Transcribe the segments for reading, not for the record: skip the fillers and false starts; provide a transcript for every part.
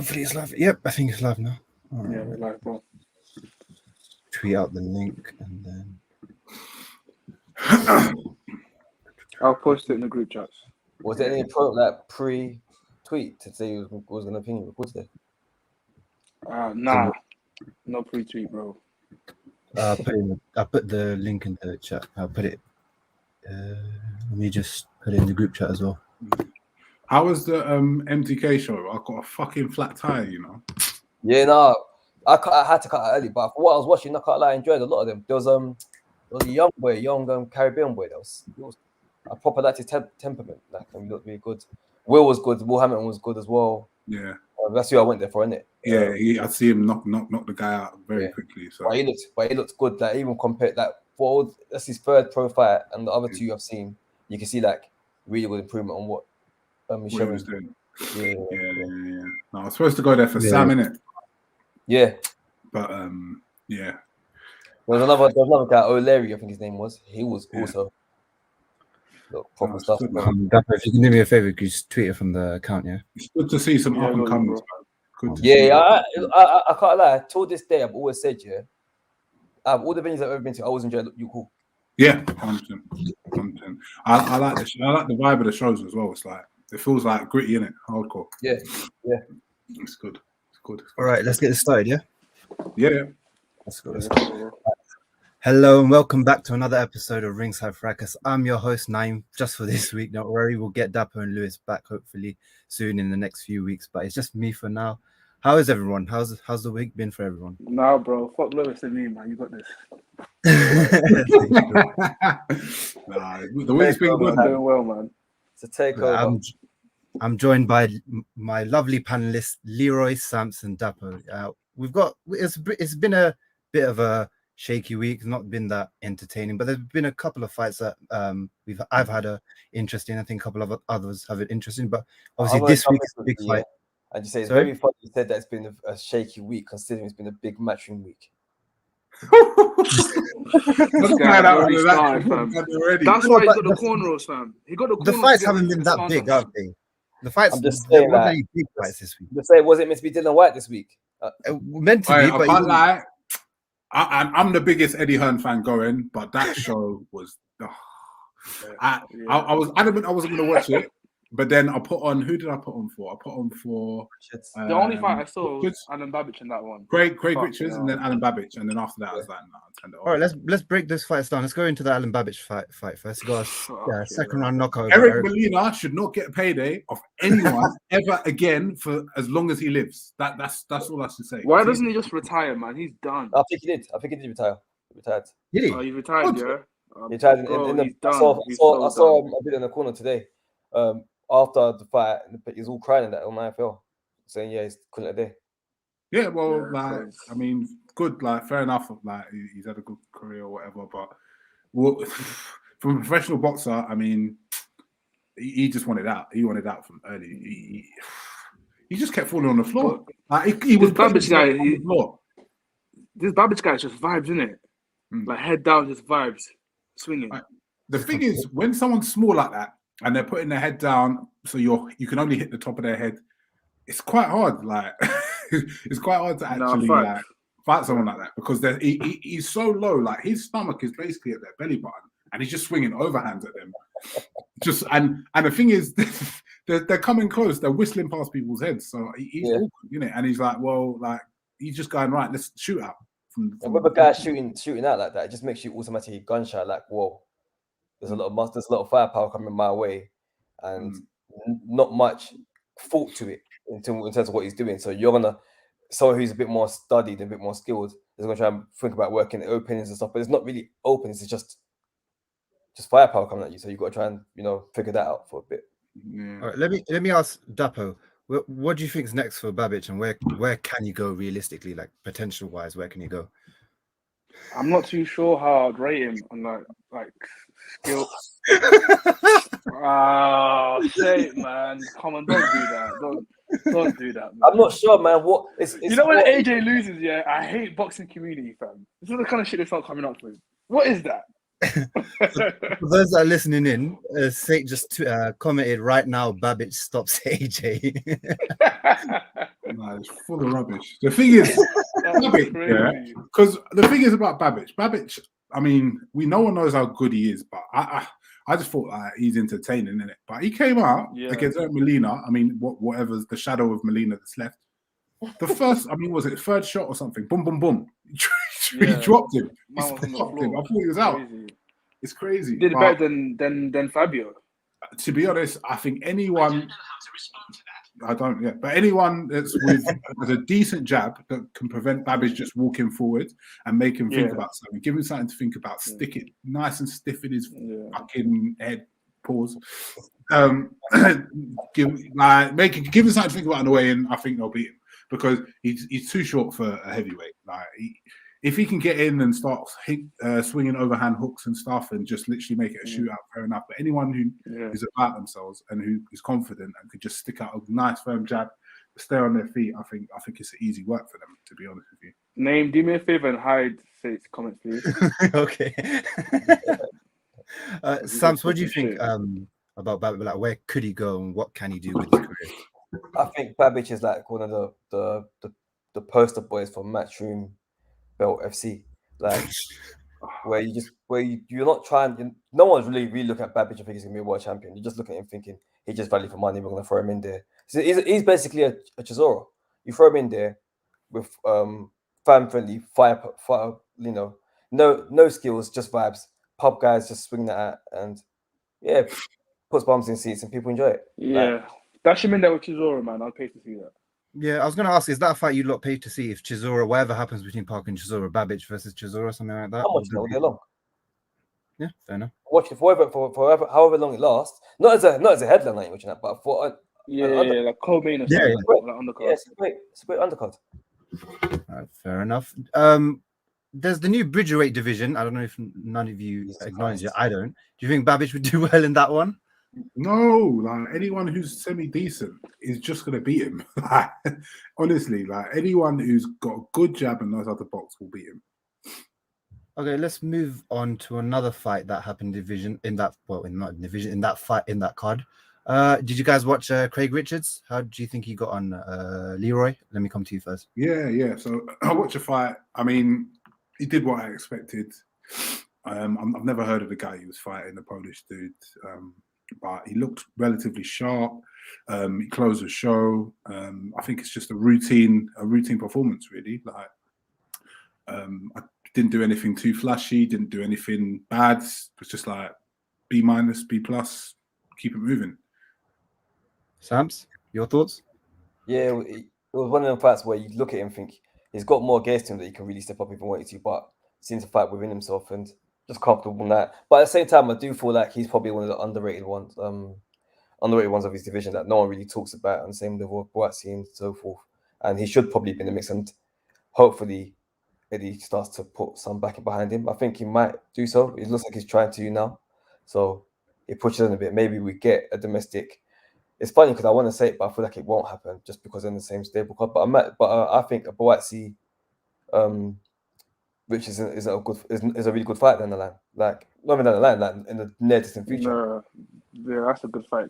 Hopefully it's live. Yep, I think it's live now. All right. Yeah, we're live, bro. Tweet out the link and then I'll post it in the group chats. Was there any pre-tweet to say it was going to opinion report today? Nah, no pre-tweet, bro. I'll put the link in the chat. I'll put it. Let me just put it in the group chat as well. How was the MTK show? I got a fucking flat tire, you know. Yeah, no, I had to cut it early, but for what I was watching, I can't lie, I enjoyed a lot of them. There was a young Caribbean boy that was a proper temperament. Like, he looked really good. Will was good. Will Hamilton was good as well. Yeah, that's who I went there for, isn't it? Yeah, I see him knock the guy out very quickly. So but he looked good. Like, even compared, like, that's his third pro fight, and the other two I've seen, you can see like really good improvement on what he was doing. Yeah. No, I was supposed to go there for Sam, innit? Yeah, but yeah. There was another guy, O'Leary, I think his name was. He was also proper stuff. If you can do me a favor, could you just tweet it from the account? Yeah, it's good to see some up and comers. I can't lie. Till this day, I've always said, out of all the venues I've ever been to, I always enjoyed You Cool. Yeah, 100%. I like the vibe of the shows as well. It's like it feels like gritty, innit? Hardcore. Yeah. It's good. All right, let's get it started. Yeah. Let's go. Hello and welcome back to another episode of Ringside Fracas. I'm your host Naim. Just for this week, don't worry, we'll get Dapper and Lewis back hopefully soon in the next few weeks. But it's just me for now. How is everyone? How's the week been for everyone? Nah, bro, fuck Lewis and me, man. You got this. The week's been good. Doing well, man. It's a takeover. I'm joined by my lovely panelists, Leroy, Samson, Dapper. It's been a bit of a shaky week. It's not been that entertaining, but there's been a couple of fights that I've had a interesting. I think a couple of others have it interesting, but obviously this week's a big fight. I just say it's very funny you said that it's been a shaky week, considering it's been a big matchroom week. That's why he got the cornrows, fam. He got the fights haven't been that big, have they? The fights. I'm just saying that. Big fights this week. Just say, was it meant to be Dylan White this week? Meant to be, but I can't lie. I'm the biggest Eddie Hearn fan going, but that show was. I was adamant I wasn't going to watch it. But then I put on. Who did I put on for? I put on for the only fight I saw was Alan Babbage in that one. Craig Richards, and then Alan Babbage, and then after that I was like, no, I'll turn it off. All right, let's break this fight down. Let's go into the Alan Babbage fight first. Got a second round knockout. Eric Molina should not get a payday of anyone ever again for as long as he lives. That's all I should say. Why doesn't he just retire, man? He's done. I think he did. I think he did retire. He retired. Did he? Oh, he retired, He retired in the. I saw him a bit in the corner today. After the fight, he's all crying that on IFL, saying, he's calling it a day. Yeah, well, I mean, good, fair enough. He's had a good career or whatever, but from a professional boxer, I mean, he just wanted out. He wanted out from early. He just kept falling on the floor. He was Babbage guy. This Babbage guy is just vibes, isn't it? Like head down, just vibes, swinging. The thing is, when someone's small like that, and they're putting their head down, so you can only hit the top of their head. It's quite hard, it's quite hard to actually fight someone like that because he's so low. His stomach is basically at their belly button, and he's just swinging overhands at them. And the thing is, they're coming close. They're whistling past people's heads, so he's awkward, and he's like, he's just going right. Let's shoot out. With a guy shooting out like that, it just makes you automatically gunshot. Like, whoa. There's a lot of firepower coming my way, and not much thought to it in terms of what he's doing. So you're gonna someone who's a bit more studied, a bit more skilled, is gonna try and think about working the openings and stuff. But it's not really openings; it's just firepower coming at you. So you've got to try and figure that out for a bit. Yeah. All right, let me ask Dapo, what do you think is next for Babbage, and where can you go realistically, like potential wise? Where can you go? I'm not too sure how I'd rate him on like skill. Oh shit, man! Come on, don't do that. Don't do that, man. I'm not sure, man. What it's you know when AJ loses, I hate boxing community, fam. This is the kind of shit they start coming up with. What is that? For those that are listening in, Sate just commented right now. Babbage stops AJ. Like, it's full of rubbish. The thing is, Babbage, yeah, because the thing is about Babbage, I mean, no one knows how good he is, but I just thought he's entertaining, innit? But he came out against Molina. I mean, whatever's the shadow of Molina that's left. The first, I mean, was it third shot or something? Boom, boom, boom. He dropped him. He stopped him. I thought he was out. It's crazy. Did better than Fabio. To be honest, I think anyone. I don't know how to respond to that. I don't, yeah. But anyone that's with a decent jab that can prevent Babbage just walking forward and make him think about something, give him something to think about, stick it nice and stiff in his fucking head. Pause. Give him something to think about on the way in. I think they'll beat him because he's too short for a heavyweight. Like if he can get in and start swinging overhand hooks and stuff and just literally make it a shootout, fair enough. But anyone who is about themselves and who is confident and could just stick out a nice firm jab, stay on their feet, I think it's an easy work for them, to be honest with you. Do me a favor and hide Sate's comments, please. Okay. Sams, what do you think about Babbage? Like, where could he go and what can he do with his career? I think Babbage is like one of the poster boys for Matchroom Belt FC, like where you're not trying. No one's really looking at Babbage and thinking he's gonna be a world champion. You just look at him thinking he's just value for money. We're gonna throw him in there. So he's basically a Chisora. You throw him in there with fan friendly fire, you know, no skills, just vibes. Pub guys just swing that out and puts bums in seats and people enjoy it. Yeah, dash him in there with Chisora, man. I'll pay to see that. Yeah, I was going to ask, is that a fight you lot pay to see if Chisora, whatever happens between Parker and Chisora, Babbage versus Chisora, something like that? I'm watching it all day long. Yeah, fair enough. Watch it for however long it lasts. Not as a headline, like watching that, but for like co-main or something. Like undercard. Yeah, it's a great undercard. Fair enough. There's the new Bridgerweight division. I don't know if none of you acknowledge it. I don't. Do you think Babbage would do well in that one? No, like anyone who's semi-decent is just going to beat him. Honestly, like anyone who's got a good jab and knows how to box will beat him. Okay, let's move on to another fight that happened in that card. Did you guys watch Craig Richards? How do you think he got on Leroy? Let me come to you first. Yeah. So I watched a fight. I mean, he did what I expected. I've never heard of the guy he was fighting, the Polish dude. But he looked relatively sharp. He closed the show. I think it's just a routine performance, really. Like, I didn't do anything too flashy. Didn't do anything bad. It was just like B-, B+. Keep it moving. Sams, your thoughts? Yeah, it was one of them fights where you look at him and think he's got more against him that he can really step up if he wanted to, but seems to fight within himself and just comfortable in that. But at the same time, I do feel like he's probably one of the underrated ones of his division that no one really talks about on the same level of Boatsy and so forth. And he should probably be in the mix. And hopefully Eddie starts to put some backing behind him. I think he might do so. It looks like he's trying to now. So it pushes in a bit. Maybe we get a domestic. It's funny because I want to say it, but I feel like it won't happen just because they're in the same stable club. But I think a Boatsy which is a really good fight down the line. Like not even down the line, like in the near distant future. Yeah, that's a good fight.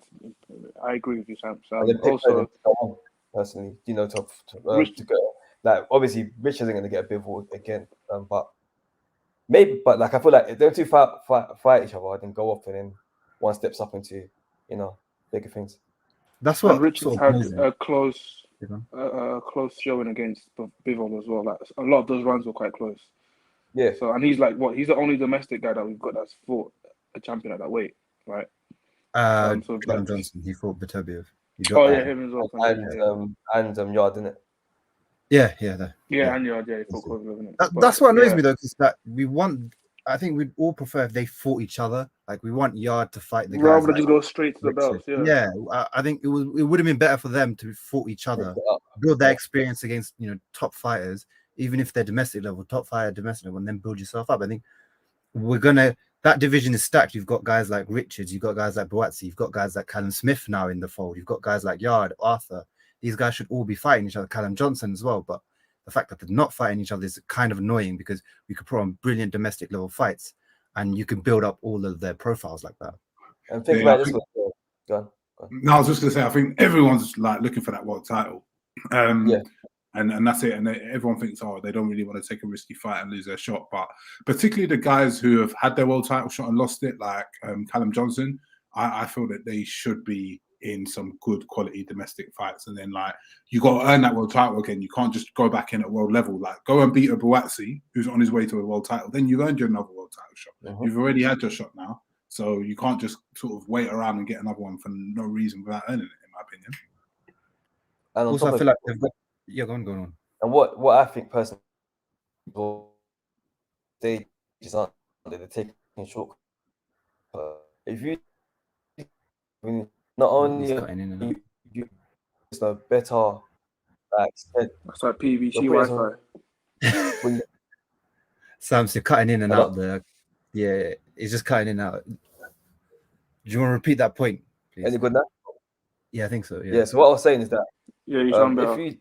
I agree with you, Sam. Also, personally, you know, to go. Like obviously, Rich isn't going to get a big vote again, but maybe. But like I feel like if them two fight each other, then go off and then one steps up into bigger things. That's what Richards had a close showing against Bivol as well. Like a lot of those runs were quite close. Yeah. So and he's like he's the only domestic guy that we've got that's fought a champion at that weight, right? John Johnson, he fought Beterbiev. Him as well. And Yard, didn't it? Yeah. And Yard, he fought Kovalev. That's what annoys me though, because that I think we'd all prefer if they fought each other. Like we want Yard to fight the guys. Rather than just go straight to the belts. Yeah. I think it would have been better for them to fought each other, build their experience against top fighters, even if they're domestic level, top fighter domestic level, and then build yourself up. I think that division is stacked. You've got guys like Richards, you've got guys like Boatsy, you've got guys like Callum Smith now in the fold, you've got guys like Yard, Arthur. These guys should all be fighting each other, Callum Johnson as well. But the fact that they're not fighting each other is kind of annoying because we could put on brilliant domestic level fights and you can build up all of their profiles like that. And think about this one. Go on. No, I was just going to say, I think everyone's like looking for that world title. And that's it. And everyone thinks, oh, they don't really want to take a risky fight and lose their shot. But particularly the guys who have had their world title shot and lost it, like Callum Johnson, I feel that they should be in some good quality domestic fights. And then, like, you got to earn that world title again. You can't just go back in at world level. Like, go and beat a Buatsi, who's on his way to a world title. Then you've earned your another world title shot. You've already had your shot now. So you can't just sort of wait around and get another one for no reason without earning it, in my opinion. And also, I feel like they've got... Yeah, go on. And what I think personally, they just aren't, they're taking short. If you, not only you a better, like, that's like PVG Wi-Fi. Sam's, you're cutting in and out there. Yeah, it's just cutting in and out. Do you want to repeat that point, please? Any good now? Yeah, I think so. Yeah. So what I was saying is that you sound better. If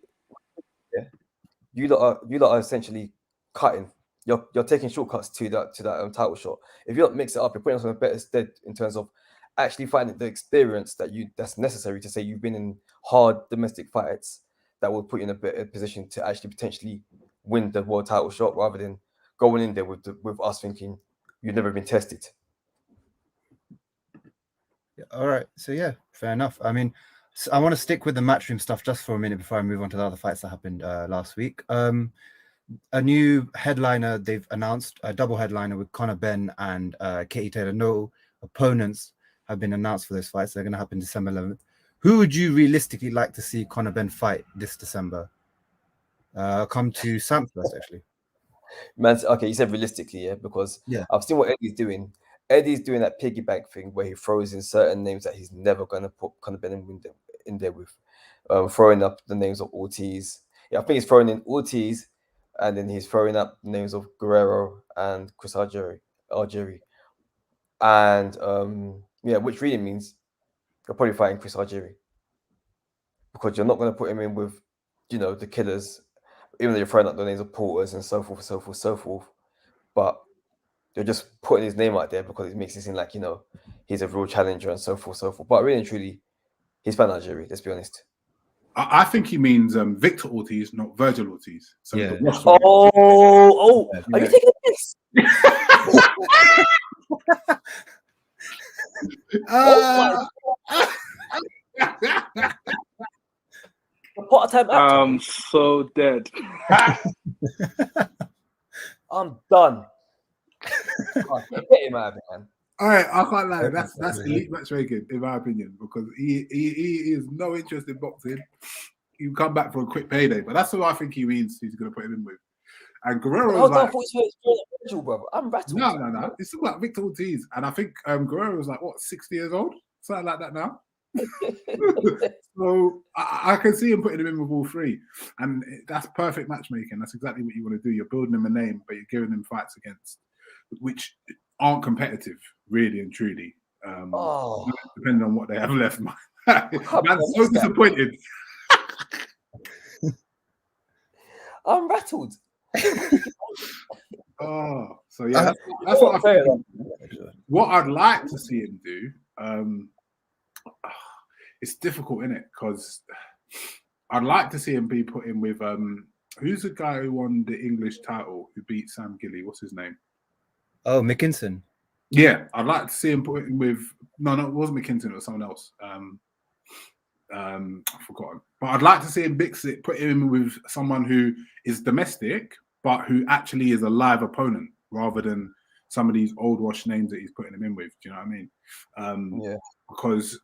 you lot are essentially cutting. You're taking shortcuts to that title shot. If you don't mix it up, you're putting us on a better stead in terms of actually finding the experience that's necessary to say you've been in hard domestic fights that will put you in a better position to actually potentially win the world title shot, rather than going in there with us thinking you've never been tested. Yeah, all right. So yeah, fair enough. I mean, I want to stick with the matchroom stuff just for a minute before I move on to the other fights that happened last week. A new headliner they've announced, a double headliner with Conor Benn and Katie Taylor. No opponents have been announced for those fights. They're going to happen December 11th. Who would you realistically like to see Conor Benn fight this December? Come to Sam first, actually. Man, okay, you said realistically, yeah, because I've seen what Eddie's doing. Eddie's doing that piggy bank thing where he throws in certain names that he's never going to put Conor Benn in there with, throwing up the names of Ortiz. Yeah, I think he's throwing in Ortiz, and then he's throwing up the names of Guerrero and Chris Algieri. And which really means you're probably fighting Chris Algieri, because you're not going to put him in with, the killers, even though you're throwing up the names of Porters and so forth. But you're just putting his name out there because it makes it seem like, he's a real challenger and so forth. But really and truly, he's fighting Algieri, let's be honest. I think he means Victor Ortiz, not Virgil Ortiz. So are you taking this? I'm so dead. I'm done. Get him out of it, man. All right, I can't lie. That's elite matchmaking, in my opinion, because he is no interest in boxing. You come back for a quick payday, but that's what I think he means. He's going to put him in with. And Guerrero was like, I'm rattled. No. It's about Victor Ortiz, and I think Guerrero was like 60 years old, something like that now. So I can see him putting him in with all three, and that's perfect matchmaking. That's exactly what you want to do. You're building him a name, but you're giving him fights against which aren't competitive, really and truly. Depending on what they have left. Man's so disappointed. I'm rattled. So yeah, that's what I think. What I'd like to see him do, it's difficult, isn't it? Because I'd like to see him be put in with who's the guy who won the English title who beat Sam Gilly? What's his name? Oh, McKinson. Yeah, I'd like to see him put in with no, it wasn't McKinson, it was someone else. I've forgotten. But I'd like to see him mix it, put him with someone who is domestic, but who actually is a live opponent, rather than some of these old wash names that he's putting him in with. Do you know what I mean? Because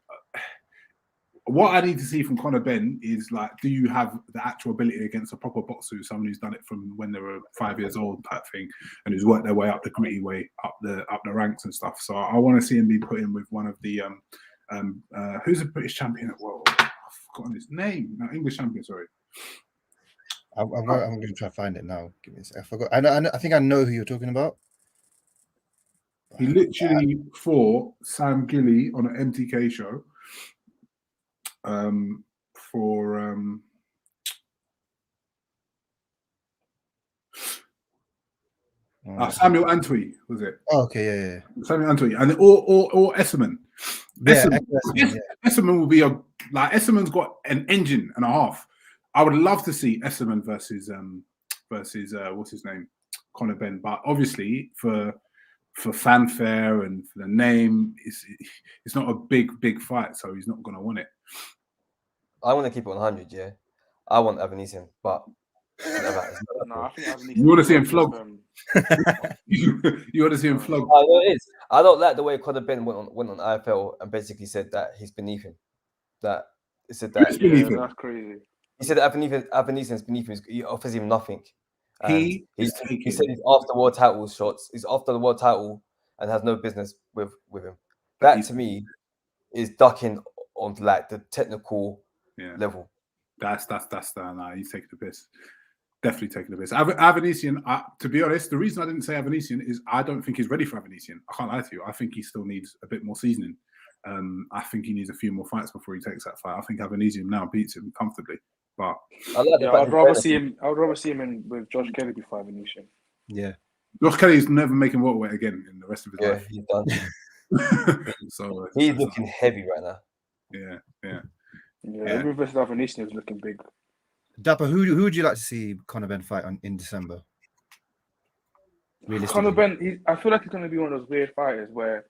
what I need to see from Conor Benn is, like, do you have the actual ability against a proper boxer, someone who's done it from when they were 5 years old, type thing, and who's worked their way up the gritty way, up the ranks and stuff. So I want to see him be put in with one of the who's a British champion at world? I've forgotten his name. No, English champion. Sorry. I'm going to try to find it now. Give me a second. I forgot. I think I know who you're talking about. He literally fought Sam Gilly on an MTK show. Samuel Antwi, was it? Oh, okay, yeah. Samuel Antwi, and or Esserman. Esserman will be Esserman's got an engine and a half. I would love to see Esserman versus what's his name, Conor Benn, but obviously for fanfare and for the name, it's not a big fight, so he's not going to want it. I want to keep it 100. Yeah, I want Avanesian, but no, I think Avanesian. You want to see him flogged? You want to see him flogged? I know it is. I don't like the way Conor Benn went on IFL and basically said that he's beneath him. That he said that that's crazy. He said that Avanesian's beneath him. He offers him nothing. He said he's after world title shots. He's after the world title and has no business with him. That to me is ducking on like the technical level. That's nah, he's taking the piss. Definitely taking the piss. Avanesian, to be honest, the reason I didn't say Avanesian is I don't think he's ready for Avanesian. I can't lie to you. I think he still needs a bit more seasoning. I think he needs a few more fights before he takes that fight. I think Avanesian now beats him comfortably. But I'd rather see him. With Josh Kelly before Avanesian. Yeah, Josh Kelly's never making welterweight again in the rest of his life. He's done. So he's looking heavy right now. Yeah. Every versus Avanesian is looking big. Dapper, who would you like to see Conor Benn fight in December? Conor Benn, I feel like he's going to be one of those weird fighters where,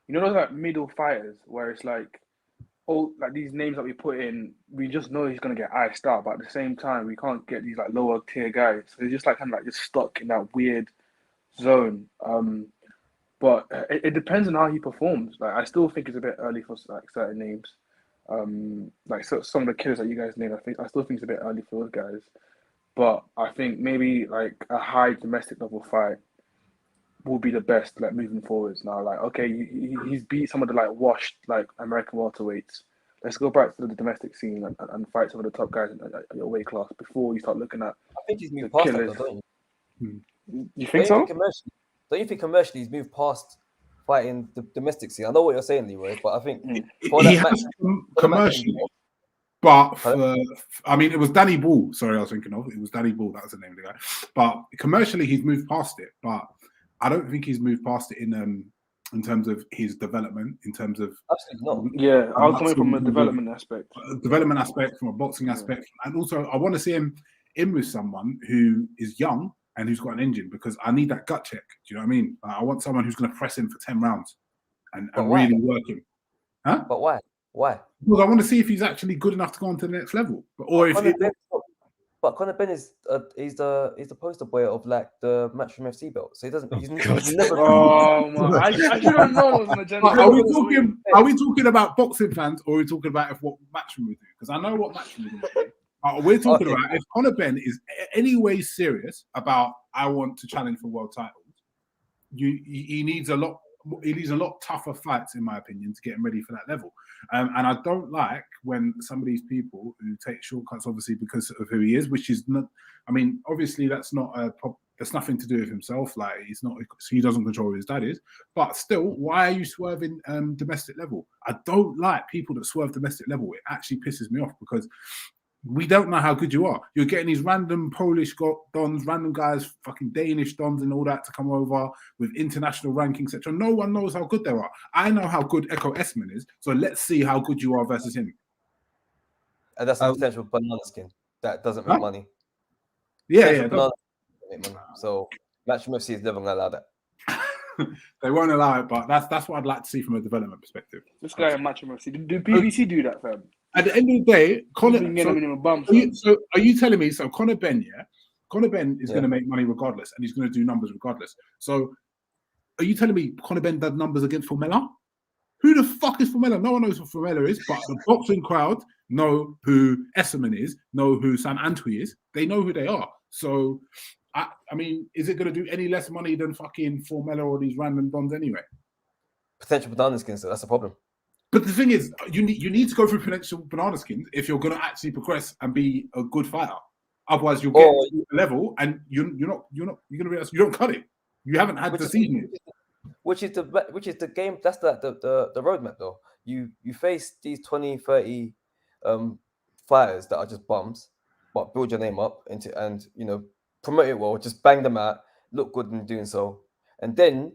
you know, those like middle fighters where it's like, like these names that we put in, we just know he's going to get iced out, but at the same time, we can't get these like lower tier guys. So he's just like kind of like just stuck in that weird zone. But it depends on how he performs. Like I still think it's a bit early for like certain names. Like some of the killers that you guys named, I still think it's a bit early for those guys. But I think maybe like a high domestic level fight will be the best, like moving forwards now. Like, okay, he's beat some of the like washed like American welterweights. Let's go back to the domestic scene and fight some of the top guys at your weight class before you start looking at. I think he's moved past that, don't you? You think so? Don't you think commercially he's moved past fighting the domestic scene? I know what you're saying, Leroy, but I think commercially. But I mean, it was Danny Bull. Sorry, I was thinking of it was Danny Bull. That was the name of the guy. But commercially, he's moved past it. But I don't think he's moved past it in terms of his development. In terms of absolutely not. Yeah, I was coming from a development aspect. From a boxing aspect, and also I want to see him in with someone who is young and who's got an engine, because I need that gut check. Do you know what I mean? I want someone who's going to press him for 10 rounds and really work him. Huh? But why? Why? Because I want to see if he's actually good enough to go on to the next level. But Conor Benn is he's the poster boy of like the Matchroom FC belt. So he's never. Oh man, I don't know. Are we talking about boxing fans, or are we talking about what Matchroom would do? Because I know what Matchroom would do. We're talking about if Conor Benn is any way serious about I want to challenge for world titles, he needs a lot tougher fights, in my opinion, to get him ready for that level. And I don't like when some of these people who take shortcuts, obviously because of who he is, which is not. I mean, obviously that's nothing to do with himself. Like he doesn't control who his dad is. But still, why are you swerving domestic level? I don't like people that swerve domestic level. It actually pisses me off because we don't know how good you are. You're getting these random Polish dons, random guys, fucking Danish dons and all that to come over with international rankings, etc. No one knows how good they are. I know how good Echo Esman is, so let's see how good you are versus him. And that's a potential banana skin that doesn't make money. Yeah. So Matchroom FC is never going to allow that. They won't allow it, but that's what I'd like to see from a development perspective. This guy at Matchroom FC, do PBC do that, fam? At the end of the day, are you telling me? So Conor Benn, Conor Benn is going to make money regardless, and he's going to do numbers regardless. So, are you telling me Conor Benn does numbers against Formella? Who the fuck is Formella? No one knows who Formella is, but the boxing crowd know who Esserman is, know who Sam Antwi is. They know who they are. So, I mean, is it going to do any less money than fucking Formella or these random dons anyway? Potential banana skins, so that's the problem. But the thing is, you need to go through potential banana skins if you're going to actually progress and be a good fighter. Otherwise, you'll get to a level and you're going to realize you don't cut it. You haven't had the season. Which is the game. That's the roadmap though. You face these 20, 30 fighters that are just bums, but build your name up and promote it well. Just bang them out, look good in doing so, and then.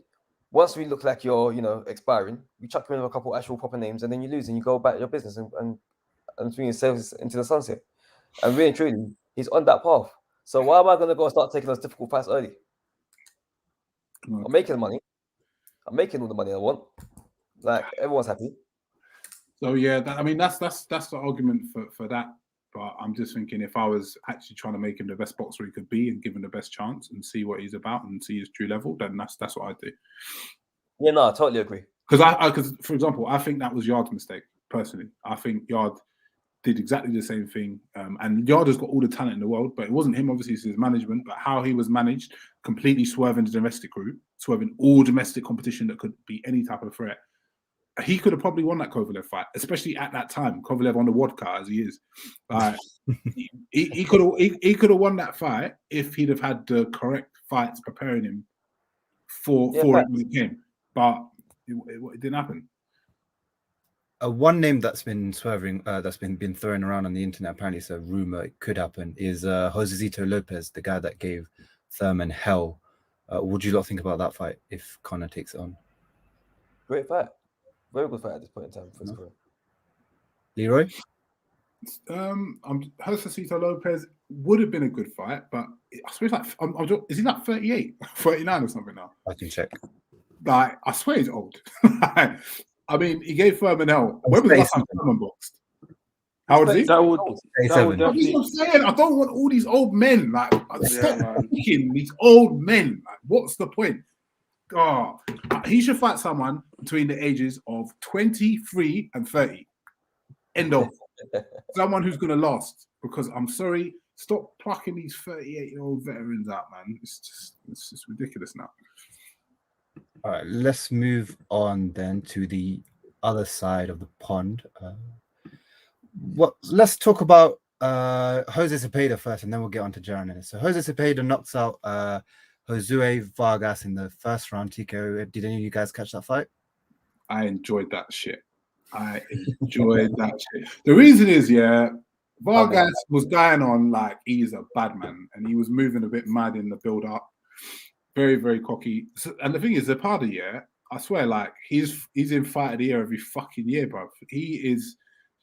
Once we look like you're, expiring, you chuck them in a couple actual proper names, and then you lose, and you go about your business and swing yourselves into the sunset. And really and truly, he's on that path. So why am I going to go and start taking those difficult fights early? Okay. I'm making money. I'm making all the money I want. Like, everyone's happy. So yeah, I mean that's the argument for that. But I'm just thinking, if I was actually trying to make him the best boxer he could be and give him the best chance and see what he's about and see his true level, then that's what I do. Yeah, no, I totally agree. Because for example, I think that was Yard's mistake personally. I think Yard did exactly the same thing, and Yard has got all the talent in the world, but it wasn't him. Obviously, it's his management, but how he was managed, completely swerving the domestic route, swerving all domestic competition that could be any type of threat. He could have probably won that Kovalev fight, especially at that time. Kovalev on the vodka as he is. He could have won that fight if he'd have had the correct fights preparing him for it when it came. But it didn't happen. One name that's been swerving, that's been thrown around on the internet, apparently it's a rumor, it could happen, is Josecito Lopez, the guy that gave Thurman hell. What do you lot think about that fight if Conor takes it on? Great fight. Very good fight at this point in time for his career. Leroy? Josecito Lopez would have been a good fight, but I swear is he like 38, 39 or something now? I can check. Like, I swear he's old. I mean, he gave Thurman hell. When was the last time Thurman boxed? How old is he? That would definitely. I'm saying, I don't want all these old men. Like, these old men. Like, what's the point? God, he should fight someone between the ages of 23 and 30. End of. Someone who's going to last. Because I'm sorry, stop plucking these 38-year-old veterans out, man. It's just ridiculous now. All right, let's move on then to the other side of the pond. Let's talk about Jose Cepeda first, and then we'll get on to Jaron. So Jose Cepeda knocks out Josue Vargas in the first round. TKO. Did any of you guys catch that fight? I enjoyed that shit. I enjoyed that shit. The reason is, Vargas was going on like he's a bad man, and he was moving a bit mad in the build-up. Very, very cocky. So, and the thing is, Zapata, I swear, like he's in fight of the year every fucking year, bro. He's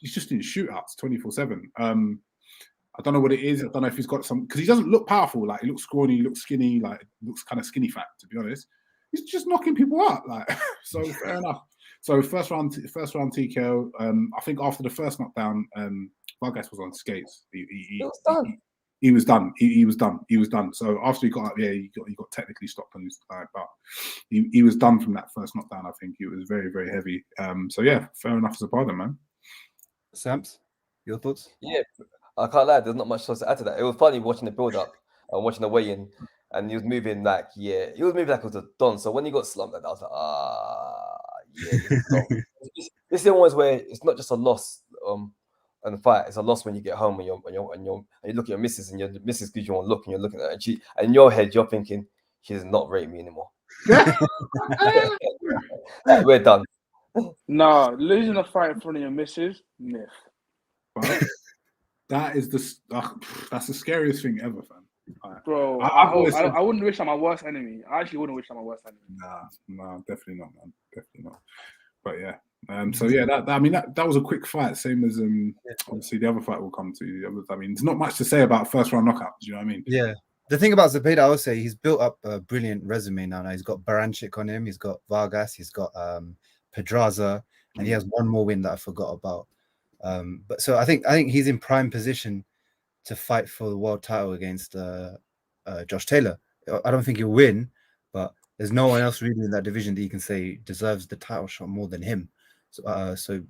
just in shootouts 24/7. I don't know what it is. I don't know if he's got some, because he doesn't look powerful. Like he looks scrawny, he looks skinny, like looks kind of skinny fat, to be honest. He's just knocking people out, like so. Fair enough. So first round TKO. I think after the first knockdown, Vargas was on skates. He was done. He was done. He was done. He was done. So after he got up, he got technically stopped on his side, but he was done from that first knockdown. I think it was very, very heavy. So yeah, fair enough as a partner, man. Sams, your thoughts? Yeah, I can't lie. There's not much else to add to that. It was funny watching the build up and watching the weigh-in, and he was moving like it was a don. So when he got slumped, I was like, this is the ones where it's not just a loss in the fight. It's a loss when you get home and you look at your missus, and your missus gives you one look, and you're looking at her, and in your head you're thinking she does not rate me anymore. We're done. No, losing a fight in front of your missus, myth. That is that's the scariest thing ever, fam. Bro, I wouldn't wish I'm my worst enemy. I actually wouldn't wish I'm my worst enemy. Nah, definitely not, man. Definitely not. But yeah. So yeah, that was a quick fight, same as obviously the other fight we'll come to. I mean, there's not much to say about first round knockouts. You know what I mean? Yeah. The thing about Cepeda, I would say he's built up a brilliant resume now. He's got Baranchik on him. He's got Vargas. He's got Pedraza, and he has one more win that I forgot about. But so I think he's in prime position to fight for the world title against Josh Taylor. I don't think he'll win, but there's no one else really in that division that you can say deserves the title shot more than him. So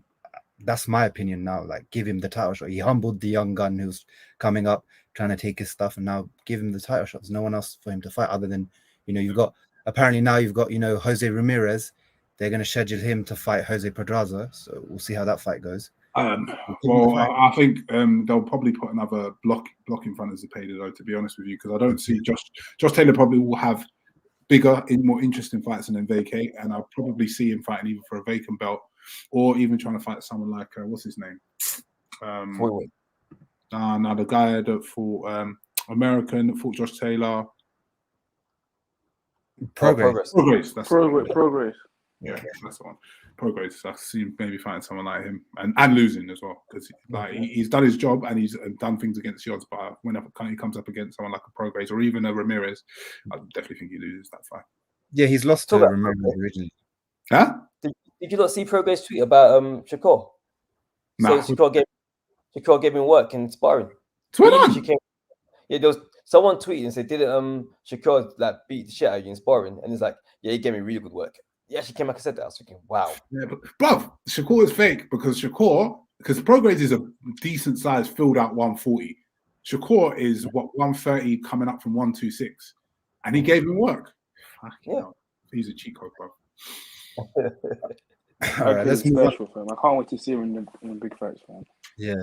that's my opinion now. Like, give him the title shot. He humbled the young gun who's coming up, trying to take his stuff, and now give him the title shot. There's no one else for him to fight other than, you've got Jose Ramirez. They're going to schedule him to fight Jose Pedraza. So we'll see how that fight goes. I think they'll probably put another block in front of Cepeda, though, to be honest with you, because I don't see Josh Taylor probably will have bigger, more interesting fights than vacate, and I'll probably see him fighting either for a vacant belt or even trying to fight someone like what's his name? The guy that fought American that fought Josh Taylor. Progress. Progress. Progress. Yeah, that's the one. Progress. I see him maybe fighting someone like him and losing as well, because like he's done his job and he's done things against the odds. But whenever he comes up against someone like a Progress or even a Ramirez, I definitely think he loses that fight. Yeah, he's lost to Ramirez originally. Huh? Did you not see Progress tweet about Shakur? Nah. So Shakur gave him work in sparring. Yeah, there was someone tweeted and said, "Didn't Shakur like beat the shit out of you in sparring?" And he's like, "Yeah, he gave me really good work." He actually came back and said that. I was thinking, wow. Yeah, but bruv, Shakur is fake because Progress is a decent size filled out 140. Shakur is what 130 coming up from 126, and he gave him work. Fucking hell. He's a cheat code, bro. All right, let's move on. I can't wait to see him in the big fights, man. Yeah.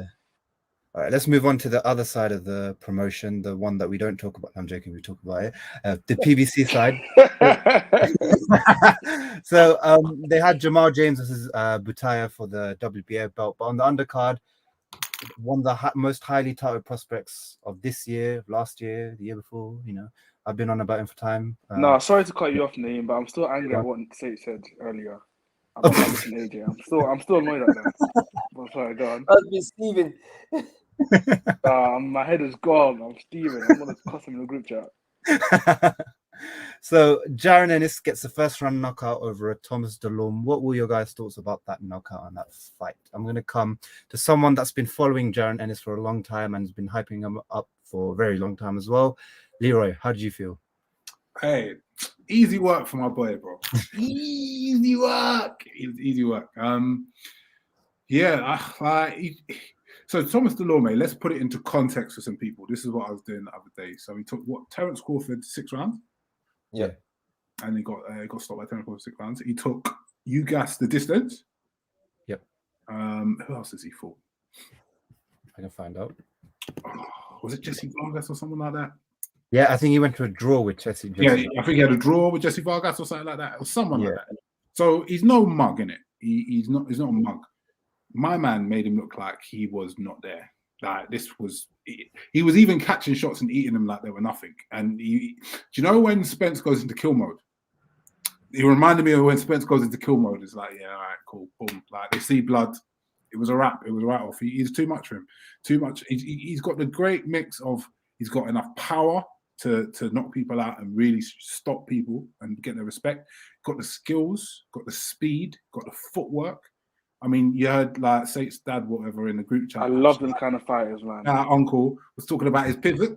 All right, let's move on to the other side of the promotion, the one that we don't talk about. I'm joking, we talk about it. The PBC side. So they had Jamal James versus Butaya for the WBA belt, but on the undercard, one of the most highly touted prospects of this year, last year, the year before. You know, I've been on about him for time. No, sorry to cut you off, Naeem, but I'm still angry at what Sate said earlier about Madison AJ. I'm still annoyed at that. I'm sorry, go on. I've been Steven. My head is gone. I'm Steven. I'm gonna cuss him in the group chat. So Jaron Ennis gets the first round knockout over a Thomas Delorme. What were your guys' thoughts about that knockout and that fight? I'm going to come to someone that's been following Jaron Ennis for a long time and has been hyping him up for a very long time as well. Leroy, how did you feel? Hey, easy work for my boy, bro. Easy work. Easy work. So Thomas Delorme, let's put it into context for some people. This is what I was doing the other day. So he took Terence Crawford 6 rounds. Yeah. And he got stopped by Terence Crawford 6 rounds. He took Ugas the distance. Yep. Who else has he fought? I can find out. Was it Jesse Vargas or something like that? Yeah, I think he went to a draw with Jesse. Yeah, I think he had a draw with Jesse Vargas or something like that, or someone like that. So he's no mug, innit? He's not a mug. My man made him look like he was not there. Like he was even catching shots and eating them like they were nothing. And do you know when Spence goes into kill mode? He reminded me of when Spence goes into kill mode. It's like, yeah, all right, cool, boom. Like they see blood. It was a wrap. It was a write-off. He's too much for him. Too much. He's got the great mix of he's got enough power to knock people out and really stop people and get their respect. Got the skills, got the speed, got the footwork. I mean, you heard like Sate's dad, whatever, in the group chat. I love them kind of fighters, man. Our uncle was talking about his pivot,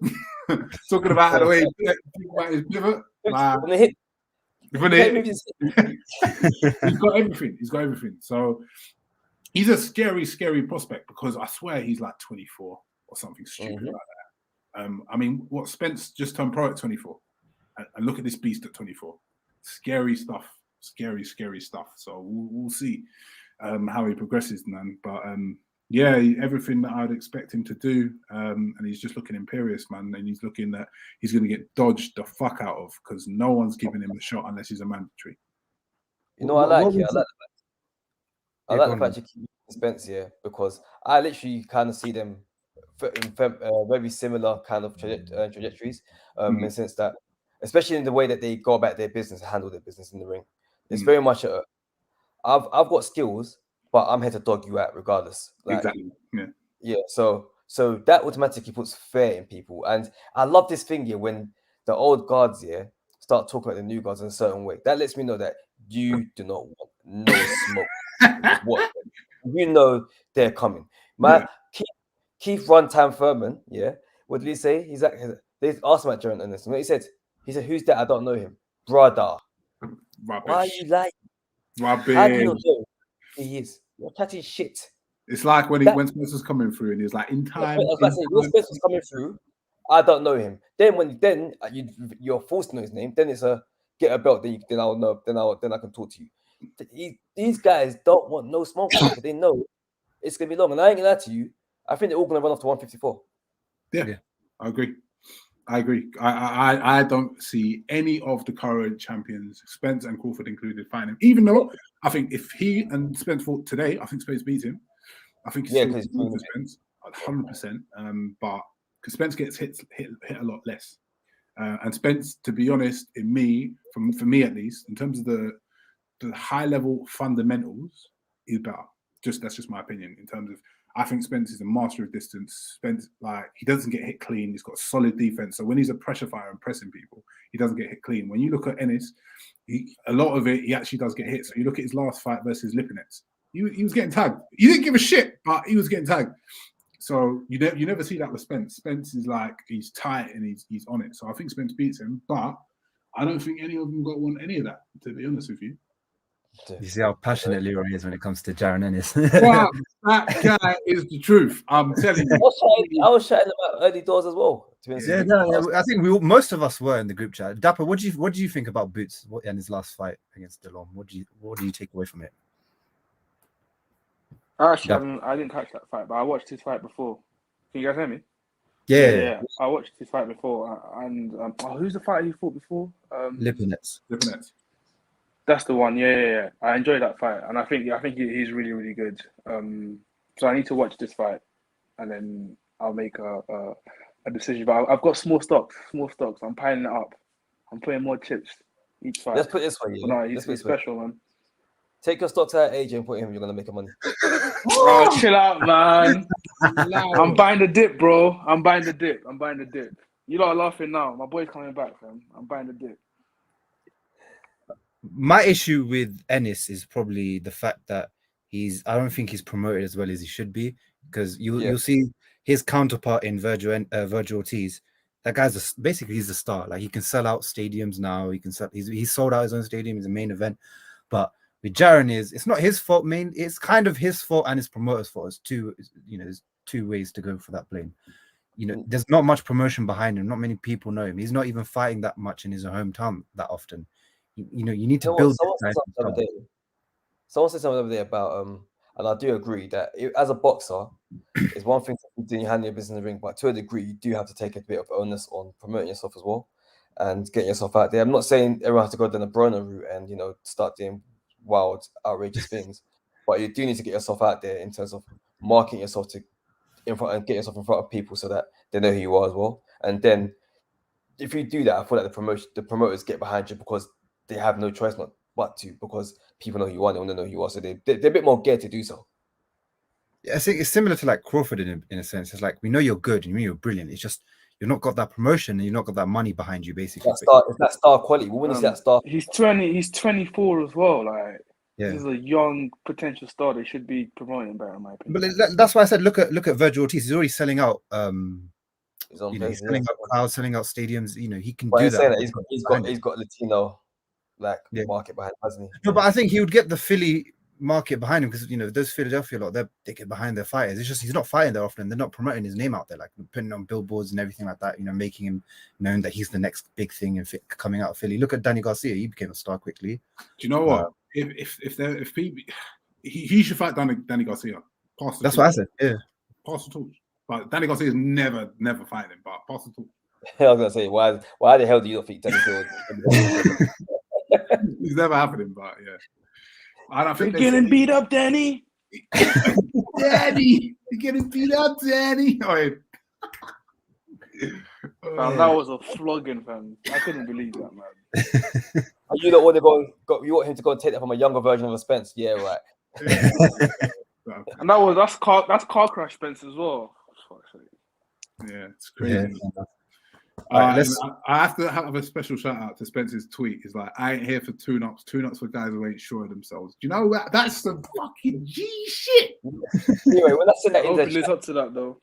talking about the way his pivot. He's got everything. He's got everything. So he's a scary, scary prospect because I swear he's like 24 or something stupid like that. I mean, what Spence just turned pro at 24, and look at this beast at 24. Scary stuff. Scary, scary stuff. So we'll see. How he progresses, man. But yeah, everything that I'd expect him to do, and he's just looking imperious, man. And he's looking that he's going to get dodged the fuck out of because no one's giving him a shot unless he's a mandatory. You know, I like the fact you keep Spence here because I literally kind of see them in very similar kind of trajectories in the sense that, especially in the way that they go about their business, handle their business in the ring. It's very much I've got skills, but I'm here to dog you out regardless. Like, exactly. Yeah. So that automatically puts fear in people, and I love this thing here when the old guards here start talking about the new guards in a certain way. That lets me know that you do not want no smoke. What you know they're coming. Keith Runtime Furman. Yeah. What did he say? He's like they asked him about Jaron Ennis. What he said, "Who's that? I don't know him, brother." Rubbish. Why are you like? Rubbish. How do you know who he is? You're chatting shit. It's like when Spence was coming through and he was like, in time. When Spence was coming through, I don't know him. Then you're forced to know his name. Then it's get a belt. Then I'll know. Then I can talk to you. These guys don't want no smoke. They know it's gonna be long. And I ain't gonna lie to you. I think they're all gonna run off to 154. Yeah. I agree. I don't see any of the current champions, Spence and Crawford included, fighting him. Even though I think if he and Spence fought today, I think Spence beats him. I think he's still for Spence, 100%. But because Spence gets hit a lot less, and Spence, to be honest, for me at least, in terms of the the high level fundamentals is better. That's just my opinion in terms of. I think Spence is a master of distance. Spence, like, he doesn't get hit clean. He's got solid defense. So when he's a pressure fighter and pressing people, he doesn't get hit clean. When you look at Ennis, a lot of it, he actually does get hit. So you look at his last fight versus Lipinets. He was getting tagged. He didn't give a shit, but he was getting tagged. So you never see that with Spence. Spence is like, he's tight and he's on it. So I think Spence beats him, but I don't think any of them want any of that, to be honest with you. You see how passionate Leroy is when it comes to Jaron Ennis. Wow, that guy is the truth. I'm telling you. I was chatting about early doors as well. Yeah, I think most of us were in the group chat. Dapper, what do you think about Boots and his last fight against Delon? What do you take away from it? Actually, I didn't catch that fight, but I watched his fight before. Can you guys hear me? Yeah. I watched his fight before, and who's the fighter he fought before? Lipinets. That's the one. Yeah. I enjoyed that fight, and I think he's really, really good. So I need to watch this fight, and then I'll make a decision. But I've got small stocks. I'm piling it up. I'm putting more chips each fight. Let's put it this way. No, he's special, man. Take your stocks out, AJ, and put him. You're gonna make money. Oh, chill out, man. I'm buying the dip, bro. I'm buying the dip. You lot are laughing now. My boy's coming back, fam. I'm buying the dip. My issue with Ennis is probably the fact that I don't think he's promoted as well as he should be, because you'll see his counterpart in Virgil Ortiz. That guy's basically he's a star. Like, he can sell out stadiums now. He's sold out his own stadium. He's a main event. But with Jaron, it's not his fault. It's kind of his fault and his promoter's fault. There's two ways to go for that blame. There's not much promotion behind him. Not many people know him. He's not even fighting that much in his hometown that often. You need to build. Someone said something over there about and I do agree that as a boxer, it's one thing to do your hand in your business in the ring, but to a degree, you do have to take a bit of onus on promoting yourself as well and getting yourself out there. I'm not saying everyone has to go down the Broner route and start doing wild, outrageous things, but you do need to get yourself out there in terms of marketing yourself in front and get yourself in front of people so that they know who you are as well. And then if you do that, I feel like the promoters get behind you because they have no choice but to, because people know who you are, they want to know who you are, so they're a bit more geared to do so. Yeah, I think it's similar to like Crawford in a sense. It's like, we know you're good and we know you're brilliant. It's just you've not got that promotion and you've not got that money behind you, basically. It's that star quality. When you see that star, he's 24 as well. Like, yeah, he's a young potential star. They should be promoting better, in my opinion. But that's why I said look at Virgil Ortiz. He's already selling out. he's selling out crowds, selling out stadiums. He can but do that. He's got Latino market behind, hasn't he? No, but I think he would get the Philly market behind him because those Philadelphia lot, they get behind their fighters. It's just he's not fighting there often. They're not promoting his name out there, like putting on billboards and everything like that. Making him known that he's the next big thing and coming out of Philly. Look at Danny Garcia; he became a star quickly. Do you know what? If people, he should fight Danny Garcia. That's what I said. Yeah, pass the torch. But Danny Garcia is never fighting him. But pass the torch. I was gonna say, why the hell do you not think Danny Field? It's never happening, but yeah. I don't think you're getting beat up, Danny. Danny, you're getting beat up, Danny. That was a flogging, fam. I couldn't believe that, man. You don't want to go. You want him to go and take that from a younger version of a Spence? Yeah, right. And that's car crash Spence as well. Yeah, it's crazy. Yeah. I have to have a special shout out to Spence's tweet. He's like, I ain't here for tune-ups for guys who ain't sure of themselves. Do you know that? That's some fucking G shit. Anyway, when I sent that into the chat, up to that though.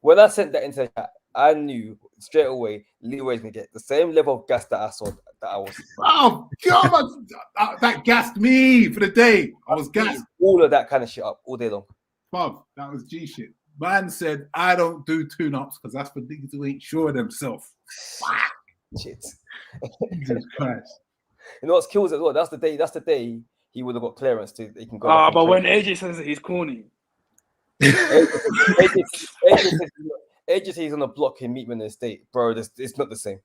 When I sent that into the chat, I knew straight away Leroy's gonna get the same level of gas that I saw that I was. Oh God, that gassed me for the day. I was gassed. All of that kind of shit up all day long. Bob, that was G shit. Man said, I don't do tune-ups because that's for niggas who ain't sure of themselves. Shit. Jesus Christ. You know what's kills as well? That's the day he would have got clearance to he can go. But when AJ says that he's corny. AJ says he's on the block and meet me in the state. Bro, it's not the same.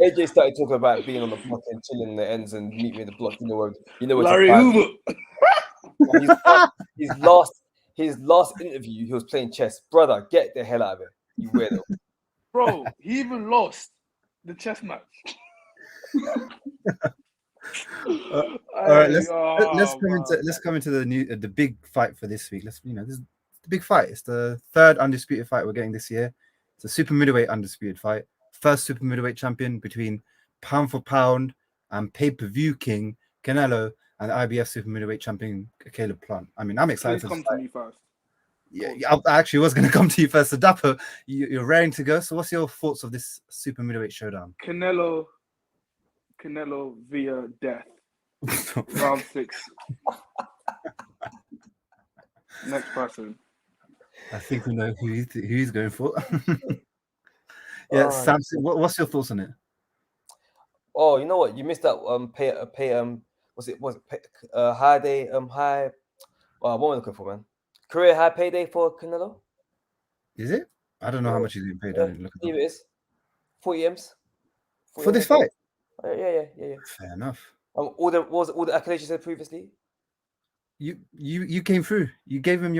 AJ started talking about being on the block and chilling in the ends and meet me in the block. You know what Larry Hoover. His last interview, he was playing chess. Brother, get the hell out of it, you weirdo. Bro, he even lost the chess match. All right, let's come into the big fight for this week. This is the big fight. It's the third undisputed fight we're getting this year. It's a super middleweight undisputed fight. First super middleweight champion between pound for pound and pay-per-view king Canelo and IBF super middleweight champion Caleb Plant. I mean, I'm excited. Please come to me first. Yeah, I actually was going to come to you first. So Dapper, you're raring to go. So what's your thoughts of this super middleweight showdown? Canelo via death. Round 6. Next person. I think we know who he's going for. Yeah, Samson, what's your thoughts on it? Oh, you know what? You missed that high day high. What am I looking for, man? Career high payday for Canelo. Is it? I don't know how much he's getting paid. Yeah, I didn't look at it is 40 M's for this fight. Yeah. Fair enough. All the accolades you said previously. You came through. You gave him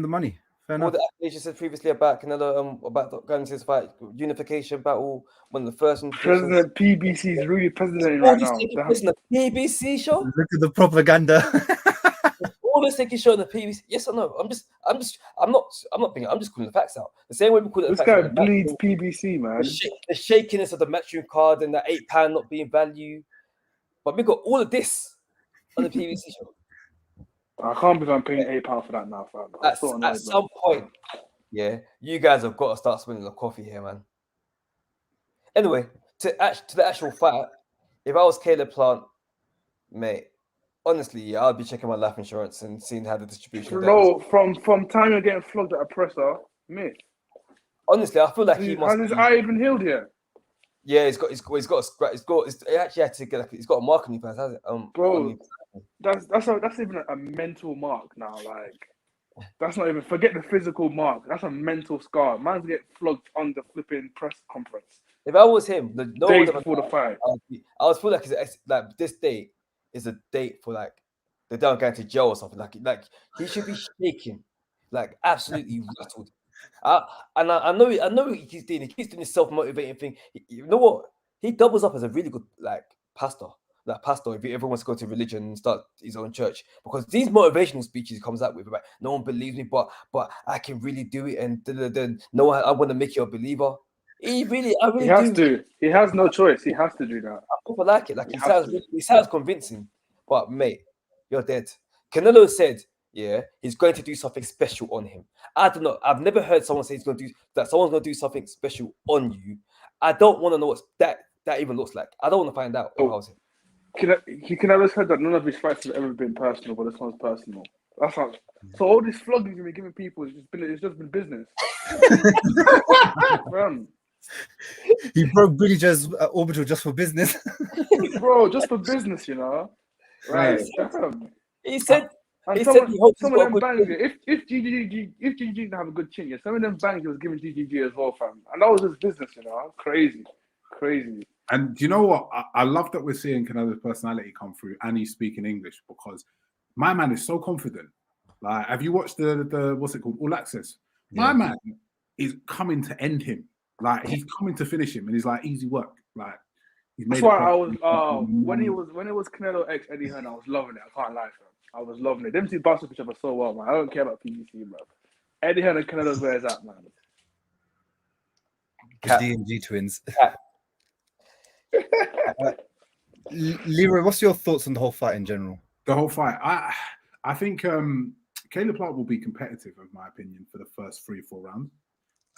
the money. Fair enough. All the accolades you said previously about Canelo, about going into this fight, unification battle, one of the first. President PBC is really president right now. The PBC show. Look at the propaganda. All this taking show in the PBC. Yes or no? I'm just calling the facts out. The same way we call it. This guy bleeds PBC, man. The shakiness of the matchroom card and that £8 not being value. But we got all of this on the PBC show. I can't believe I'm paying £8 for that now, fam. At some point, yeah, you guys have got to start spending the coffee here, man. Anyway, to the actual fight, if I was Caleb Plant, mate, honestly, yeah, I'd be checking my life insurance and seeing how the distribution goes. No, from time you're getting flogged at a presser, mate. Honestly, I feel like he must. Has his eye even healed yet? Yeah, he's got he actually had to get he's got a mark on his face, has it? Bro, that's even a mental mark now. Like, that's not even, forget the physical mark. That's a mental scar. Man's get flogged on the flipping press conference. If I was him, days before the fight, I would feel like like this date is a date for like they don't go to jail or something. Like he should be shaking, like absolutely rattled. I know what he's doing. He keeps doing this self-motivating thing. You know what? He doubles up as a really good pastor. Like pastor, if he ever wants to go to religion and start his own church, because these motivational speeches he comes out with, like, no one believes me, but I can really do it, and no, I want to make you a believer. He has to. He has no choice. He has to do that. People like it. Like he sounds convincing, but mate, you're dead. Canelo said, yeah, he's going to do something special on him. I don't know. I've never heard someone say someone's going to do something special on you. I don't want to know what that even looks like. I don't want to find out. Canelo's said that none of his fights have ever been personal, but this one's personal. That's how. So all these flogging you've been giving people it's just been business. He broke Billy Joe's orbital just for business. Bro, just for business, you know. Right. He said. Some of them bangs. If GGG didn't have a good chin, yeah, some of them bangs he was giving GGG as well, fam. And that was just business, you know. Crazy. And do you know what? I love that we're seeing Canelo's personality come through, and he's speaking English, because my man is so confident. Like, have you watched the what's it called, All Access? My man is coming to end him. Like, he's coming to finish him, and he's like, easy work. Like, that's why I was when it was Canelo x Eddie Hearn, I was loving it. I can't lie, fam. I was loving it. Them two bounced each other so well, man. I don't care about PBC, bro. Eddie Hearn and Canelo's where it's at, man. D&G twins. Leroy, what's your thoughts on the whole fight in general? The whole fight, I think Caleb Plant will be competitive, in my opinion, for the first 3 or 4 rounds.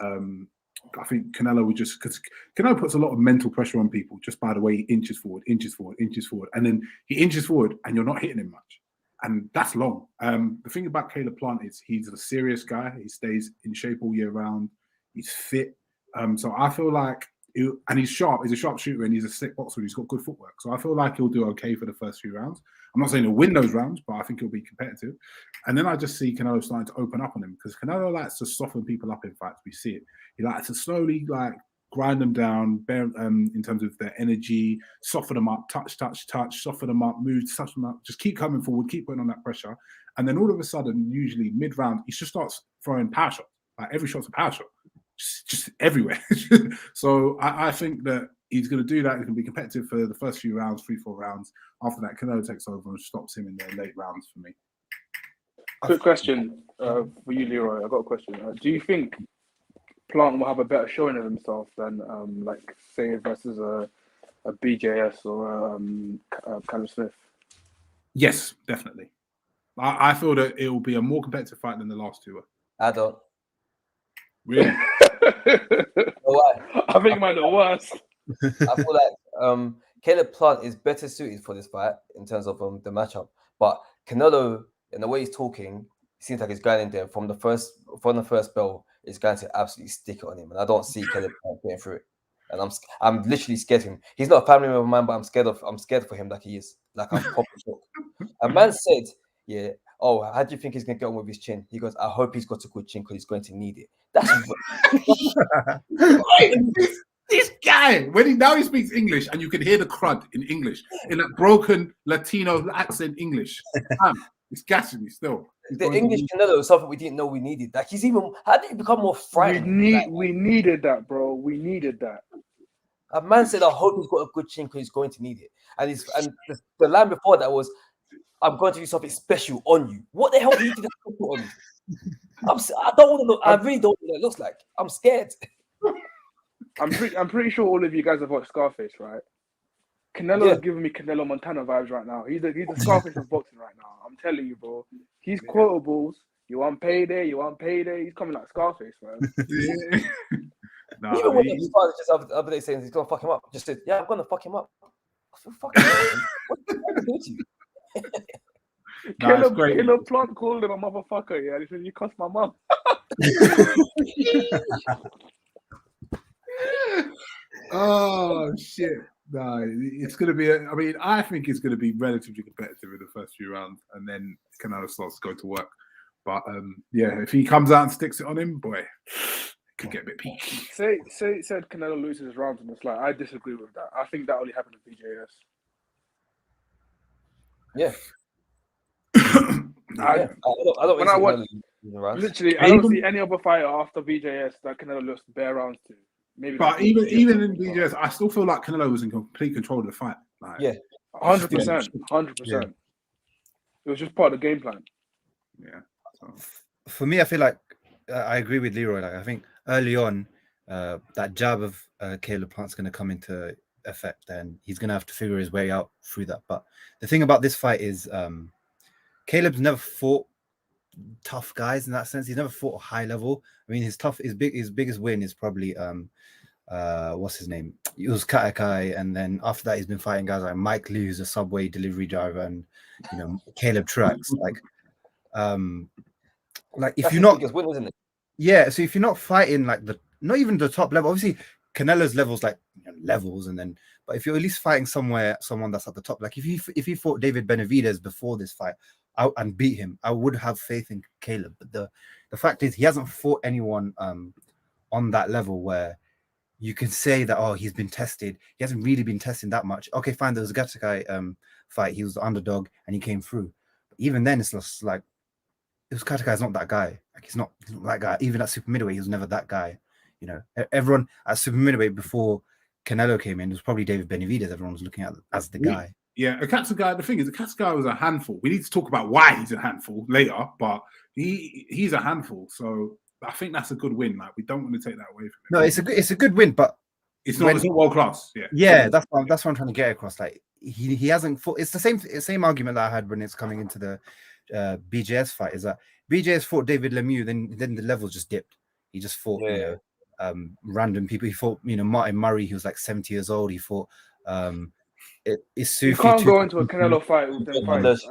I think Canelo would just, because Canelo puts a lot of mental pressure on people just by the way he inches forward, and then he inches forward, and you're not hitting him much, and that's long. The thing about Caleb Plant is he's a serious guy. He stays in shape all year round. He's fit. So I feel like, and he's sharp. He's a sharp shooter, and he's a slick boxer. He's got good footwork. So I feel like he'll do okay for the first few rounds. I'm not saying he'll win those rounds, but I think he'll be competitive. And then I just see Canelo starting to open up on him, because Canelo likes to soften people up in fights. We see it. He likes to slowly grind them down, in terms of their energy, soften them up, touch, soften them up, move, touch them up, just keep coming forward, keep putting on that pressure. And then all of a sudden, usually mid-round, he just starts throwing power shots. Like, every shot's a power shot. Just everywhere. So I think that he's going to do that. He's going to be competitive for the first few rounds, 3-4 rounds. After that, Canelo takes over and stops him in the late rounds for me. Quick question for you, Leroy. I got a question. Do you think Plant will have a better showing of himself than, like, say, versus a BJS or Callum Smith? Yes, definitely. I feel that it will be a more competitive fight than the last two were. I don't. Really? Why? I think it might be the worst. I feel like Caleb Plant is better suited for this fight in terms of the matchup. But Canelo, in the way he's talking, it seems like he's going in there from the first bell. Is going to absolutely stick it on him, and I don't see Caleb Plant getting through it. And I'm literally scared of him. He's not a family member of mine, but I'm scared for him like he is. Like I'm proper shook. A man said, "Yeah, oh, how do you think he's gonna get on with his chin?" He goes, "I hope he's got a good chin because he's going to need it." That's right. This guy, now he speaks English, and you can hear the crud in English, in that broken Latino accent English. It's gassing me still. The English Canelo is something we didn't know we needed. Like how did he become more frightening? We needed that, bro. We needed that. A man said, "I hope he's got a good chin because he's going to need it." And the line before that was, "I'm going to do something special on you." What the hell do you do that on me? I don't want to know. I really don't know what it looks like. I'm scared. I'm pretty sure all of you guys have watched Scarface, right? Canelo is giving me Canelo Montana vibes right now. He's the Scarface of boxing right now. I'm telling you, bro. He's quotables. You want payday? You want payday? He's coming like Scarface, man. Even when his father just the other day saying he's gonna fuck him up, just said, "Yeah, I'm gonna fuck him up." What did do to you? Caleb Plant called him a motherfucker. Yeah, he said you cussed my mum. Oh shit! No, it's going to be. I think it's going to be relatively competitive in the first few rounds, and then Canelo starts to go to work. But yeah, if he comes out and sticks it on him, boy, it could get a bit peaky. Said Canelo loses rounds on the slide. I disagree with that. I think that only happened to BJS. Yeah. I don't see any other fighter after BJS that Canelo lost bare rounds to. Maybe, but even in BJS, I still feel like Canelo was in complete control of the fight. Like, 100%. It was just part of the game plan. Yeah. So. For me, I feel like I agree with Leroy. Like I think early on, that jab of Caleb Plant's going to come into effect, and he's going to have to figure his way out through that. But the thing about this fight is, Caleb's never fought tough guys in that sense. He's never fought a high level. I mean, his biggest win is probably what's his name? It was Katakai, and then after that, he's been fighting guys like Mike Lee, who's a Subway delivery driver, and Caleb Truax. Like if you're not, win, isn't it? Yeah. So if you're not fighting like not even the top level, obviously Canelo's levels like levels, and then but if you're at least fighting someone that's at the top, like if he fought David Benavidez before this fight and beat him, I would have faith in Caleb. But the fact is, he hasn't fought anyone on that level where you can say that he's been tested. He hasn't really been tested that much. Okay, fine. There was a Gatakai fight. He was the underdog and he came through. But even then, it's just like Katakai's not that guy. Like he's not that guy. Even at super middleweight, he was never that guy. Everyone at super middleweight before Canelo came in, it was probably David Benavidez. Everyone was looking at as the guy. Yeah, Akatsugay, the thing is, Akatsugay was a handful. We need to talk about why he's a handful later, but he's a handful. So I think that's a good win. Like we don't want to take that away from him. No, it's a good win, but it's not world class. Yeah, that's what I'm trying to get across. Like he hasn't fought. It's the same argument that I had when it's coming into the BJS fight. Is that BJS fought David Lemieux, then the levels just dipped. He just fought random people. He fought Martin Murray. He was like 70 years old. He fought. You can't go into a Canelo fight with them fights.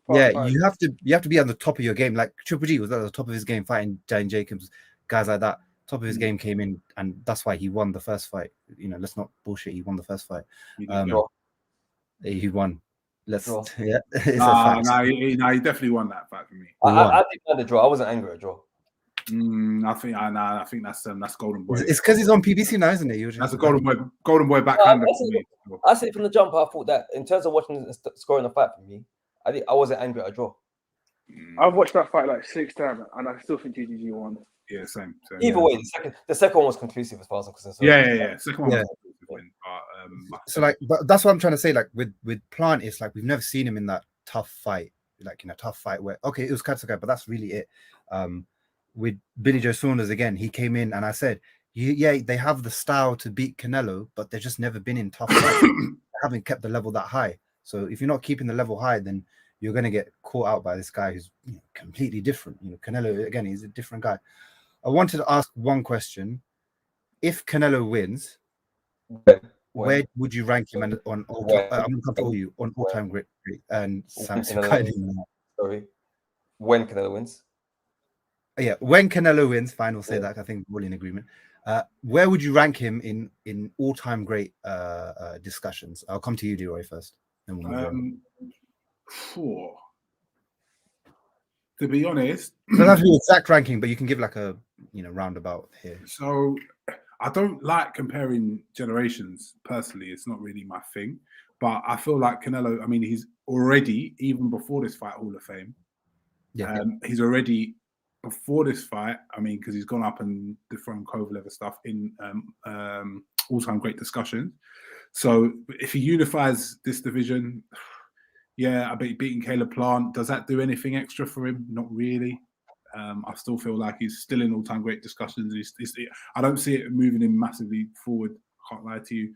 You have to be on the top of your game. Like Triple G was at the top of his game fighting Jane Jacobs, guys like that. Top of his game came in, and that's why he won the first fight. Let's not bullshit. He won the first fight. He won. Let's draw. Yeah. He definitely won that fight for me. I didn't mind the draw. I wasn't angry at draw. I think that's Golden Boy. It's because he's on PBC now, isn't it? That's a Golden Boy backhander for me. I said from the jump, I thought that in terms of watching scoring the fight for me, I wasn't angry at a draw. I've watched that fight like 6 times, and I still think GGG won. Yeah, same. Either way, the second one was conclusive as far as I'm concerned. Yeah. Second one was conclusive. So like, but that's what I'm trying to say. Like with Plant, it's like we've never seen him in that tough fight, like in a tough fight where okay, it was Katsukai, but that's really it. With Billy Joe Saunders again, he came in and I said, yeah, they have the style to beat Canelo, but they've just never been in tough fights. They haven't kept the level that high. So if you're not keeping the level high, then you're going to get caught out by this guy who's completely different. Canelo, again, he's a different guy. I wanted to ask one question. If Canelo wins, where would you rank him on all-time? I'm going to come to you on all-time great and Samson. Sorry, when Canelo wins? Yeah, when Canelo wins, fine, we'll say that. I think we're all in agreement. Where would you rank him in all-time great discussions? I'll come to you, Leroy, first. Then we'll move on. To be honest, it doesn't have to be exact ranking, but you can give like a roundabout here. So I don't like comparing generations personally. It's not really my thing. But I feel like Canelo, I mean, he's already, even before this fight, Hall of Fame. Yeah. He's already, before this fight, I mean, because he's gone up and dethroned Kovalev stuff in all-time great discussions. So if he unifies this division, yeah, I bet beating Caleb Plant, does that do anything extra for him? Not really. I still feel like he's still in all-time great discussions. I don't see it moving him massively forward. Can't lie to you.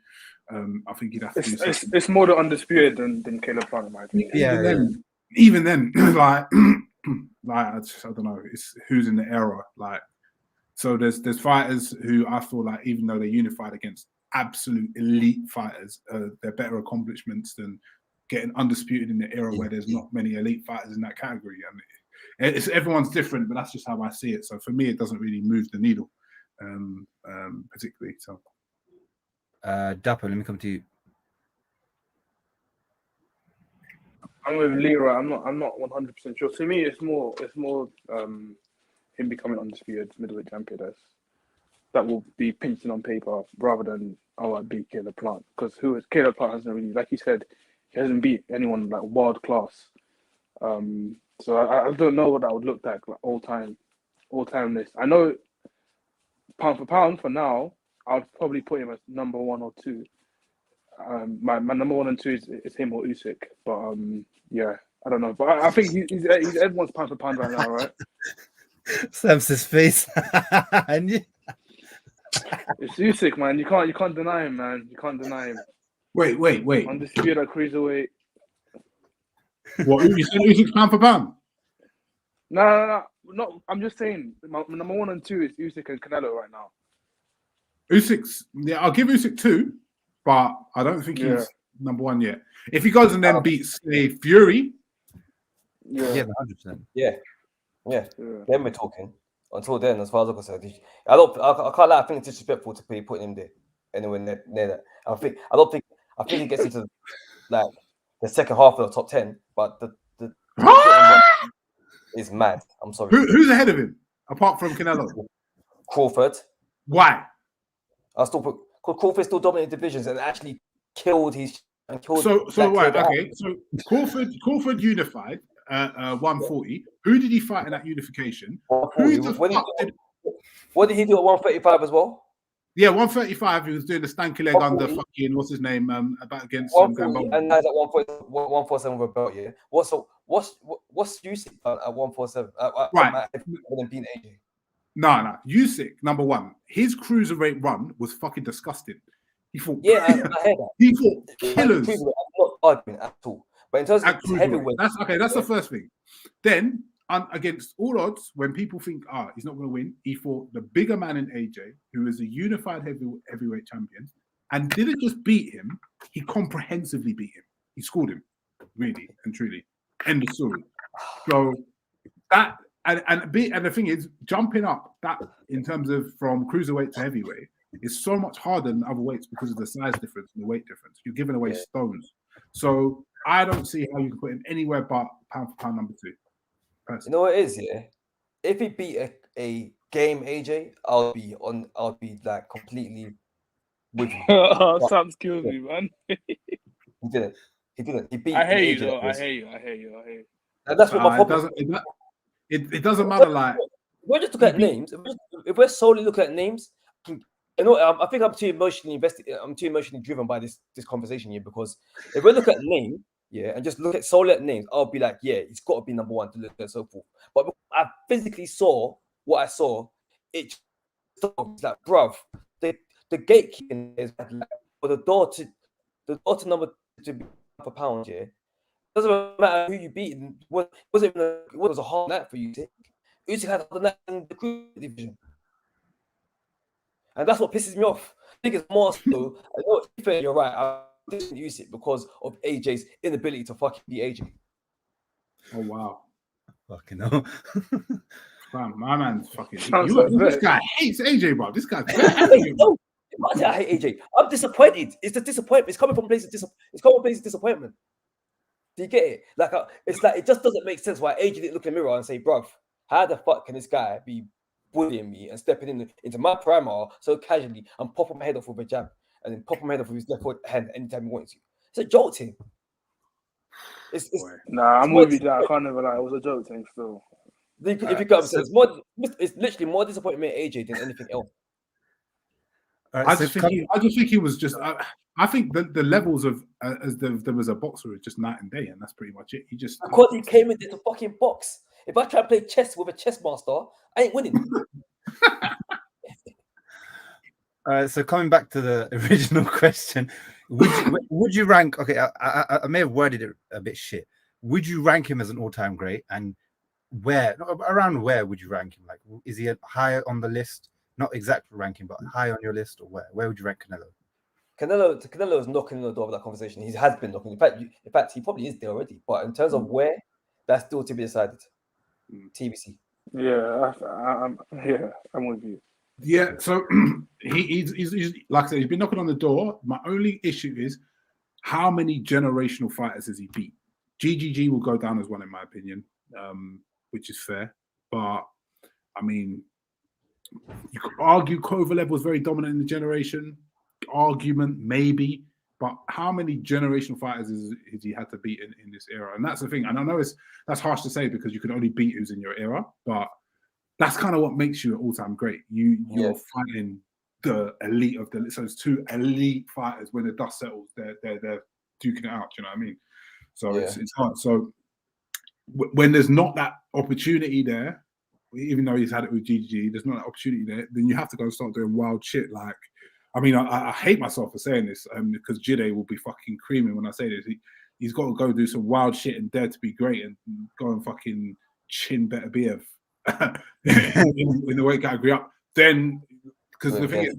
I think he'd have to do something. It's more the undisputed than Caleb Plant, in my opinion. Even then, like I don't know. It's who's in the era. Like, so there's fighters who I feel like, even though they're unified against absolute elite fighters, they're better accomplishments than getting undisputed in the era where there's not many elite fighters in that category. I mean, everyone's different, but that's just how I see it. So for me, it doesn't really move the needle, particularly. So, Dapo, let me come to you. I'm with Leroy. I'm not 100% sure. To me, it's more him becoming undisputed middleweight champion. That will be painted on paper rather than I beat Caleb Plant, because Caleb Plant hasn't really, like you said, he hasn't beat anyone like world class. So I don't know what that would look like all time list. I know pound for pound for now, I'd probably put him as number 1 or 2. My number 1 and 2 is him or Usyk, but yeah, I don't know. But I think he's everyone's pound for pound right now, right? Sam's face. It's Usyk, man. You can't deny him, man. You can't deny him. Wait. Undisputed at cruiserweight. What, you said Usyk's pound for pound? No. I'm just saying, my number 1 and 2 is Usyk and Canelo right now. Usyk's, yeah, I'll give Usyk 2, but I don't think he's number 1 yet. If he goes and then beats, say, Fury. Yeah, 100%. Yeah. Then we're talking. Until then, as far as I'm concerned, I can't lie. I think it's disrespectful to be putting him there anywhere near that. I think he gets into like the second half of the top 10, but the is mad. I'm sorry. Who's ahead of him apart from Canelo? Crawford. Why? I still put Crawford still dominated divisions and actually killed his. So right, okay. So Crawford unified 140. Who did he fight in that unification? What did he do at 135 as well? Yeah, 135. He was doing the stanky leg under fucking what's his name? About against Gamboa. And that's at 147 with a belt. Yeah. What's Usyk at 147? Right. Being AJ. No. Usyk, number 1. His cruiserweight run was fucking disgusting. He fought. Yeah, I heard that. He fought killers. I'm not arguing at all. But in terms of heavyweight, that's the first thing. Then, against all odds, when people think, he's not going to win, he fought the bigger man in AJ, who is a unified heavyweight champion, and didn't just beat him, he comprehensively beat him. He scored him, really and truly. End of story. So that, and the thing is, jumping up that in terms of from cruiserweight to heavyweight is so much harder than other weights because of the size difference and the weight difference. You're giving away stones. So I don't see how you can put him anywhere but pound for pound number 2. Personally. You know what it is, yeah? If he beat a game AJ, I'll be like completely with you. Sam's killed me, man. He didn't. He beat. I hate you, though. I hate you. And that's what my problem. It doesn't matter. Like, we're just looking at names. If we're solely looking at names, You know, I think I'm too emotionally invested. I'm too emotionally driven by this conversation here, because if we look at name, yeah, and just look at solely at names, I'll be like, yeah, it's got to be number one to look and so forth. But I physically saw what I saw. It just like, bruv, the gatekeeping is like, for the door to number to be per pound. Yeah, doesn't matter who you beat. It was a hard night for Usyk. Usyk had the night in the cruiserweight division. And that's what pisses me off. I think it's more so, I know you're right, I didn't use it because of AJ's inability to fucking beat AJ. Oh, wow. Fucking hell. Fam, my man's fucking... This guy hates AJ, bro. This guy's... No, I hate AJ. I'm disappointed. It's the disappointment. It's coming from a place of disappointment. Do you get it? Like, it's like, it just doesn't make sense why AJ didn't look in the mirror and say, bruv, how the fuck can this guy be bullying me and stepping into my primer so casually and popping my head off with a jab and then popping my head off with his left hand anytime he wants to? It's a joke thing. I'm with you. I can't never lie. It was a joke thing still. If you come, it's literally more disappointment in AJ than anything else. I just think he was just. I think the levels of as there was a boxer is just night and day, and that's pretty much it. Because he came into the fucking box. If I try to play chess with a chess master, I ain't winning. All right, so coming back to the original question, would you rank? Okay, I may have worded it a bit shit. Would you rank him as an all-time great, and around where would you rank him? Like, is he higher on the list? Not exact ranking, but high on your list, or where? Where would you rank Canelo? Canelo is knocking on the door of that conversation. He has been knocking. In fact, he probably is there already. But in terms of where, that's still to be decided. TBC. Yeah, I'm with you. Yeah, so he's like I said, he's been knocking on the door. My only issue is how many generational fighters has he beat? GGG will go down as one in my opinion, which is fair. But I mean, you could argue Kovalev was very dominant in the generation. Argument maybe, but how many generational fighters has he had to beat in this era? And that's the thing. And I know that's harsh to say because you can only beat who's in your era, but that's kind of what makes you an all-time great. You're fighting the elite of the. So it's two elite fighters. When the dust settles, they're duking it out. Do you know what I mean? So it's hard. So when there's not that opportunity there, even though he's had it with GG, there's not that opportunity there. Then you have to go and start doing wild shit. Like, I mean, I hate myself for saying this because Jide will be fucking creaming when I say this. He's got to go do some wild shit and dare to be great and go and fucking chin better BF in the weight category up. Then, because the thing is,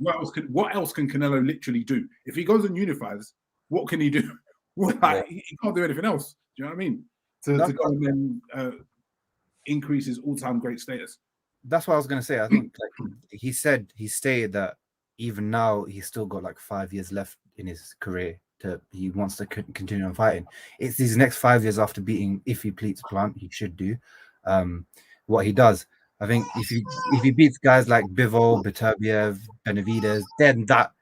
what else can Canelo literally do? If he goes and unifies, what can he do? He can't do anything else. Do you know what I mean? To go and then increase his all-time great status. That's what I was going to say. I think he stated that even now he's still got like 5 years left in his career. He wants to continue on fighting. It's these next 5 years after beating, if he pleads Plant, he should do what he does. I think if he beats guys like Bivol, Beterbiev, Benavidez, then that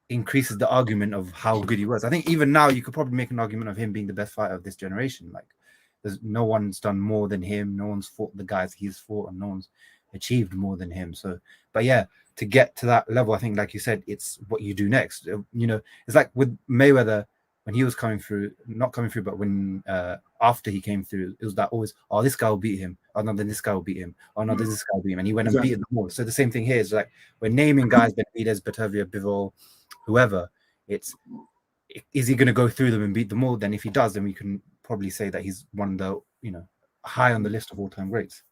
increases the argument of how good he was. I think even now you could probably make an argument of him being the best fighter of this generation. Like, there's no one's done more than him. No one's fought the guys he's fought, and no one's achieved more than him. So, but yeah, to get to that level, I think, like you said, it's what you do next. You know, it's like with Mayweather when he was not coming through, but when after he came through, it was that always, oh, this guy will beat him. Oh no, then this guy will beat him. Oh no, then this guy will beat him, and he went and beat them all. So the same thing here is like we're naming guys, Benavidez, Beterbiev, Bivol, whoever. Is he going to go through them and beat them all? Then if he does, then we can probably say that he's one of the high on the list of all-time greats.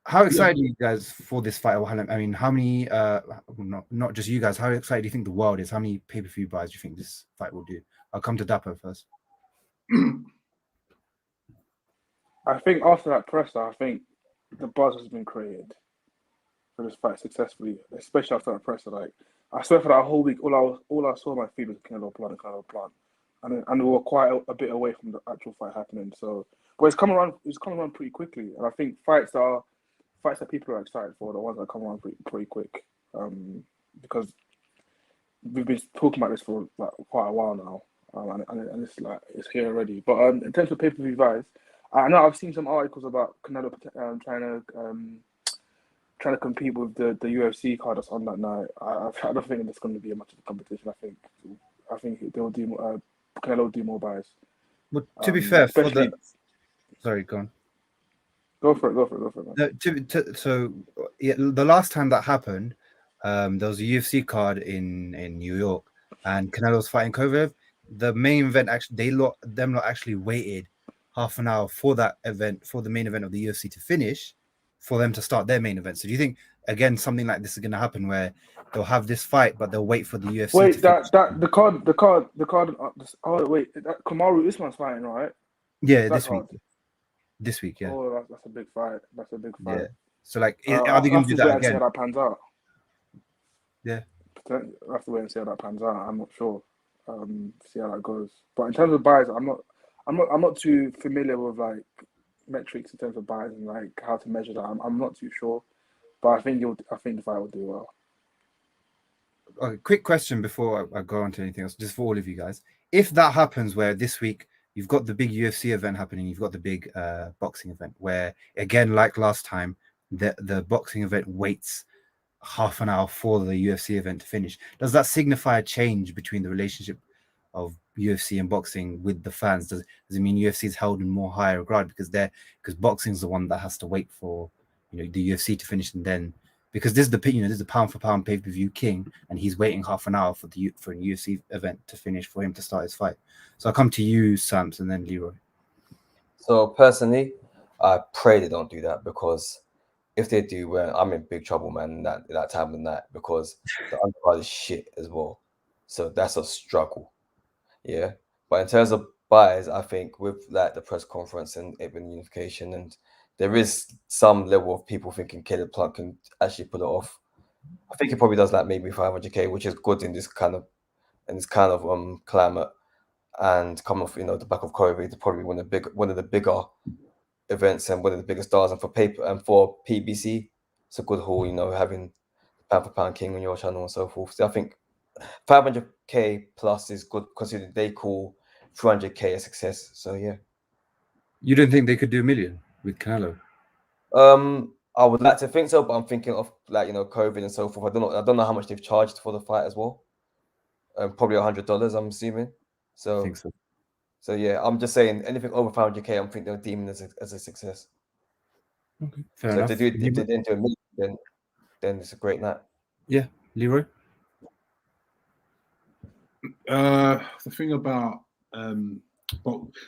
How excited are you guys for this fight? I mean, how many not just you guys, how excited do you think the world is? How many pay-per-view buys do you think this fight will do? I'll come to Dapo first. I think after that presser, I think the buzz has been created for this fight successfully, especially after that presser. Like, I swear for that whole week, all I saw my feed was Canelo Plant. And we were quite a bit away from the actual fight happening. So, but it's coming around pretty quickly. And I think fights that people are excited for, the ones that come around pretty quick. Because we've been talking about this for like quite a while now. And it's here already. But in terms of pay-per-view buys, I know I've seen some articles about Canelo trying trying to compete with the UFC card that's on that night. I don't think there's going to be much of a competition. I think they'll do Canelo will do more buys. Well, to be fair, especially. Sorry, go on. Go for it. No, so yeah, the last time that happened, there was a UFC card in New York, and Canelo was fighting Kovalev. The main event actually, them lot actually waited half an hour for that event, for the main event of the UFC to finish, for them to start their main event. So do you think again something like this is going to happen where they'll have this fight, but they'll wait for the UFC? Wait, to finish? the card. Oh wait, that Kamaru Usman's fighting, right? Yeah, That this card. week. This week, yeah. Oh, that's a big fight. Yeah. So like, are they I'll going to do that and see again? how that pans out. Yeah. I'll have to wait and see how that pans out. I'm not sure. See how that goes. But in terms of buys, I'm not too familiar with like metrics in terms of buys and like how to measure that. I'm not too sure, but I think the fight will do well. Okay, quick question before I go on to anything else, just for all of you guys. If that happens, where this week you've got the big UFC event happening, you've got the big boxing event, where again, like last time, the boxing event waits half an hour for the UFC event to finish. Does that signify a change between the relationship of UFC and boxing with the fans? Does it mean UFC is held in more higher regard because boxing is the one that has to wait for the UFC to finish, and then because this is the pound for pound pay-per-view king, and he's waiting half an hour for a UFC event to finish for him to start his fight. So I'll come to you, Sams, and then Leroy. So personally, I pray they don't do that, because if they do, well, I'm in big trouble, man. That time of night, because the undercard is shit as well. So that's a struggle. Yeah. But in terms of buys, I think with like the press conference and it being unification, and there is some level of people thinking Caleb Plant can actually pull it off. I think he probably does like maybe 500k, which is good in this kind of climate, and come off the back of COVID, to probably one of the bigger events and one of the biggest stars, and for paper and for PBC, it's a good haul. Having pound for pound king on your channel and so forth. So I think 500k plus is good, considering they call 300k a success. So yeah. You don't think they could do $1 million with Canelo? I would like to think so, but I'm thinking of COVID and so forth. I don't know how much they've charged for the fight as well. Probably $100, I'm assuming. So I think so. So yeah, I'm just saying anything over 500k, I'm thinking they're deeming as a success. Okay, fair enough. If they didn't do $1 million, then it's a great night. Yeah, Leroy. The thing about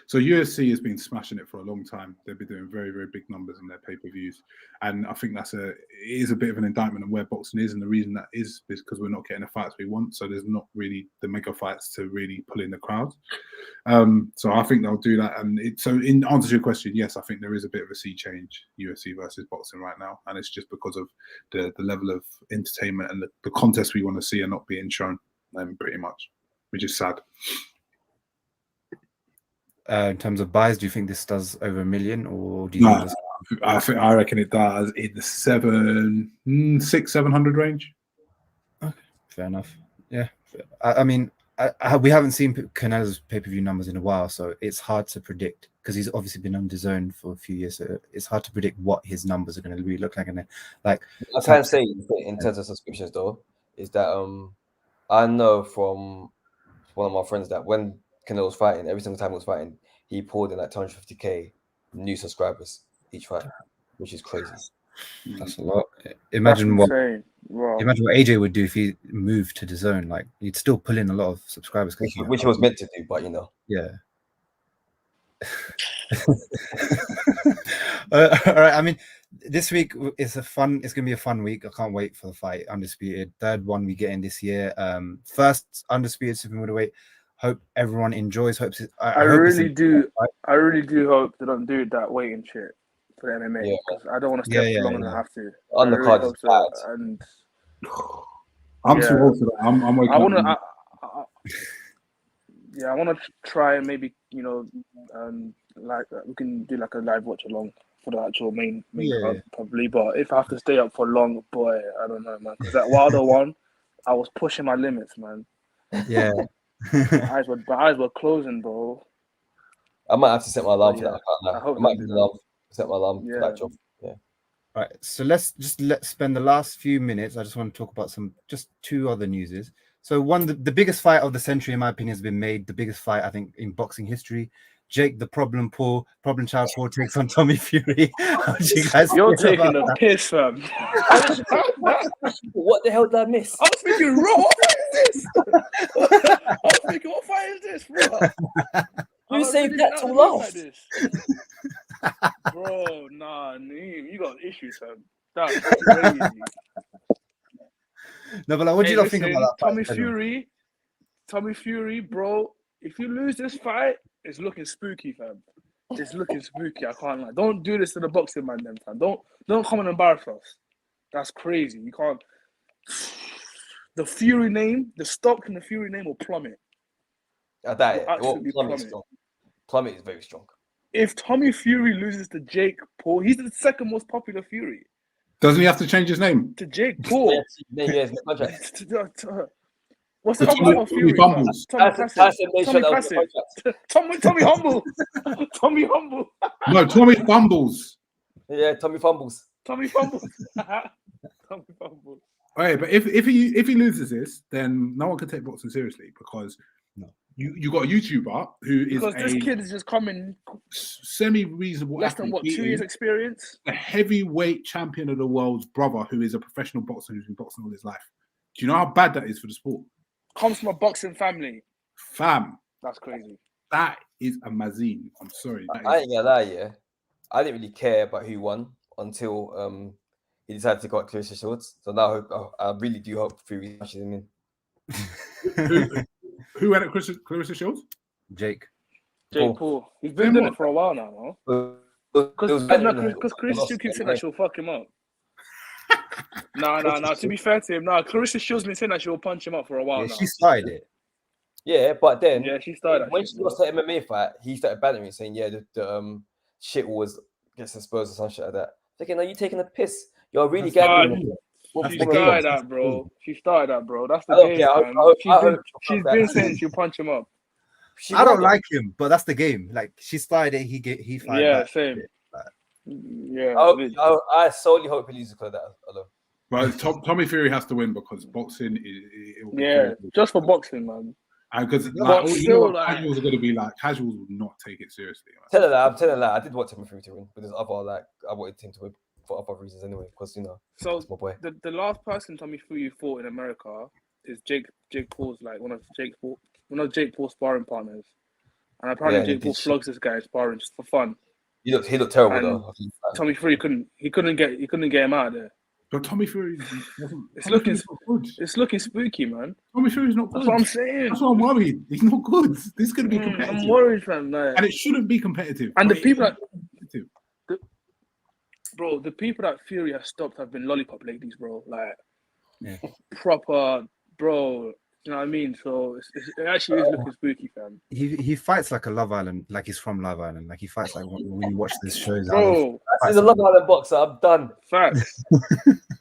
so UFC has been smashing it for a long time. They've been doing very, very big numbers in their pay-per-views, and I think it is a bit of an indictment on where boxing is, and the reason that is because we're not getting the fights we want. So there's not really the mega fights to really pull in the crowd. So I think they'll do that. And in answer to your question, yes, I think there is a bit of a sea change, UFC versus boxing right now, and it's just because of the level of entertainment and the contests we want to see are not being shown, pretty much, which is sad. In terms of buys, do you think this does over $1 million, or do you think I reckon it does in the 700 range. Okay, fair enough. Yeah, I mean, we haven't seen Canelo's pay-per-view numbers in a while, so it's hard to predict, because he's obviously been on DAZN for a few years. So it's hard to predict what his numbers are going to really look like. And I can say in terms of subscriptions though, is that I know from one of my friends that when Canelo was fighting, every single time he was fighting, he pulled in like 250k new subscribers each fight, which is crazy. That's a lot. Imagine what AJ would do if he moved to DAZN. Like, he'd still pull in a lot of subscribers, which he was meant to do, but yeah. All right. I mean, this week it's going to be a fun week. I can't wait for the fight. Undisputed, third one we get in this year. First undisputed super middleweight. Hope everyone enjoys. I really do hope they don't do that weighting shit for the MMA, because I don't want to stay up longer than I have to. On the card is bad. And I'm too old for that. I'm waking up. I want to try and maybe like we can do like a live watch along for the actual main card probably. But if I have to stay up for long, boy, I don't know, man. Because that Wilder one, I was pushing my limits, man. Yeah. my eyes were closing, bro. I might have to set my alarm for that. I might set my alarm for that job. Yeah. Right, so let's spend the last few minutes. I just want to talk about just two other newses. So one, the biggest fight of the century, in my opinion, has been made. The biggest fight, I think, in boxing history. Jake, the problem child Paul takes on Tommy Fury. How do you guys You're feel taking about a that? piss, fam. What the hell did I miss? I was thinking, bro, what fight is this? I was thinking, what fight is this, bro? You saved that till last. Bro, nah, Neem, you got issues, fam. That's crazy. No, but like, what do you not think about that Tommy fight? Tommy Fury, bro. If you lose this fight, it's looking spooky, fam. It's looking spooky. I can't lie. Don't do this to the boxing man, then, fam. Don't come and embarrass us. That's crazy. You can't. The Fury name, the stock in the Fury name will plummet. I doubt it. Absolutely Plummet is strong. Plummet is very strong. If Tommy Fury loses to Jake Paul, he's the second most popular Fury. Doesn't he have to change his name? To Jake Paul. Yes, What's the other Fury? Bumbles. Tommy Humble. Tommy Humble. No, Tommy Fumbles. Yeah, Tommy Fumbles. Tommy Fumbles. Tommy Fumbles. Right, but if he loses this, then no one can take boxing seriously because you got a YouTuber who is because this kid is just coming semi-reasonable. Less than what, 2 years experience? The heavyweight champion of the world's brother, who is a professional boxer who's been boxing all his life. Do you know how bad that is for the sport? Comes from a boxing family. Fam. That's crazy. That is a mazine. I'm sorry. I ain't gonna lie, yeah. I didn't really care about who won until he decided to go at Clarissa Shields. So now I really do hope Fury smashes him in. Who went at Clarissa Shields? Jake Paul. He's been doing it for a while now, no? Because Clarissa keeps saying that she'll fuck him up. No. To be fair to him, Clarissa Shields been saying that she'll punch him up for a while now. She started it. Yeah, but then she started. When she lost the MMA fight, he started bantering, saying, "Yeah, the shit was against the Spurs or some shit like that." Thinking, are you taking a piss? You're really gagging. She started that, bro. That's the game, man. She's been saying she'll punch him up. I don't like him, but that's the game. Like, she started it, he fired. Yeah, back. same. Yeah. I solely hope he loses because of that alone. But Tommy Fury has to win because boxing just for boxing, man. Because casuals are going to be like, casuals would not take it seriously. I'm telling that. I did want Tommy Fury to win, but there's other I wanted him to win for other reasons anyway. Because so my boy. The last person Tommy Fury fought in America is Jake Paul's one of Jake Paul's sparring partners, and apparently Jake Paul flogs this guy sparring just for fun. He looked terrible though. Tommy Fury couldn't get him out of there. But Tommy Fury, it's looking spooky, man. Tommy Fury's not good. That's what I'm saying. That's why I'm worried. He's not good. This is going to be competitive. I'm worried, fam. And it shouldn't be competitive. And the people the people that Fury has stopped have been lollipop ladies, bro. Like, proper, bro. You know what I mean? So it actually is looking spooky, fam. He fights like a Love Island, like he's from Love Island. Like, he fights like when you watch this show. Bro, he's a Love Island boxer. I'm done. Facts.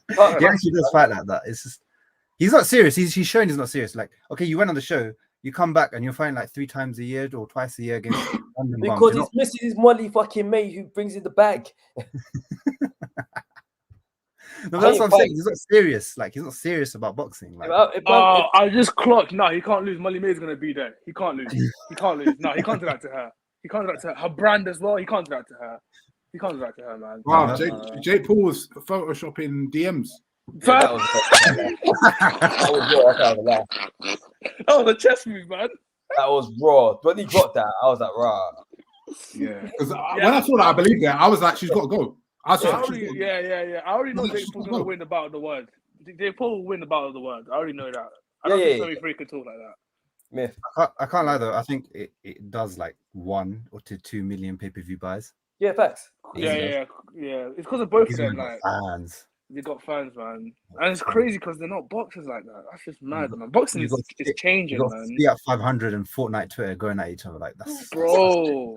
He actually does fight like that. It's just, he's not serious. He's shown he's not serious. Like, okay, you went on the show, you come back and you're fighting like 3 times a year or twice a year against London because he's missing his Molly fucking mate who brings in the bag. No, that's what I'm saying. He's not serious. Like, he's not serious about boxing. Like, I just clocked. No, he can't lose. Molly May's gonna be there. He can't lose. No, he can't do that to her. He can't do that to her. Her brand as well. He can't do that to her. He can't do that to her, man. Wow, Jake Paul was photoshopping DMs. That was a chess move, man. That was raw. When he got that, I was like, raw. Yeah, because when I saw that, I believed that. I was like, she's got to go. I already know Jake Paul's gonna win the battle of the world. Jake Paul will win the battle of the world. I already know that. I don't think Tommy Fury can talk like that. Myth. I can't lie though. I think it does like 1 or 2 million pay-per-view buys. Yeah, facts. Yeah. It's because of both of them. Like, fans. They got fans, man, and it's crazy because they're not boxers like that. That's just mad, man. Boxing is changing, man. See at 500 and Fortnite Twitter going at each other like that, bro.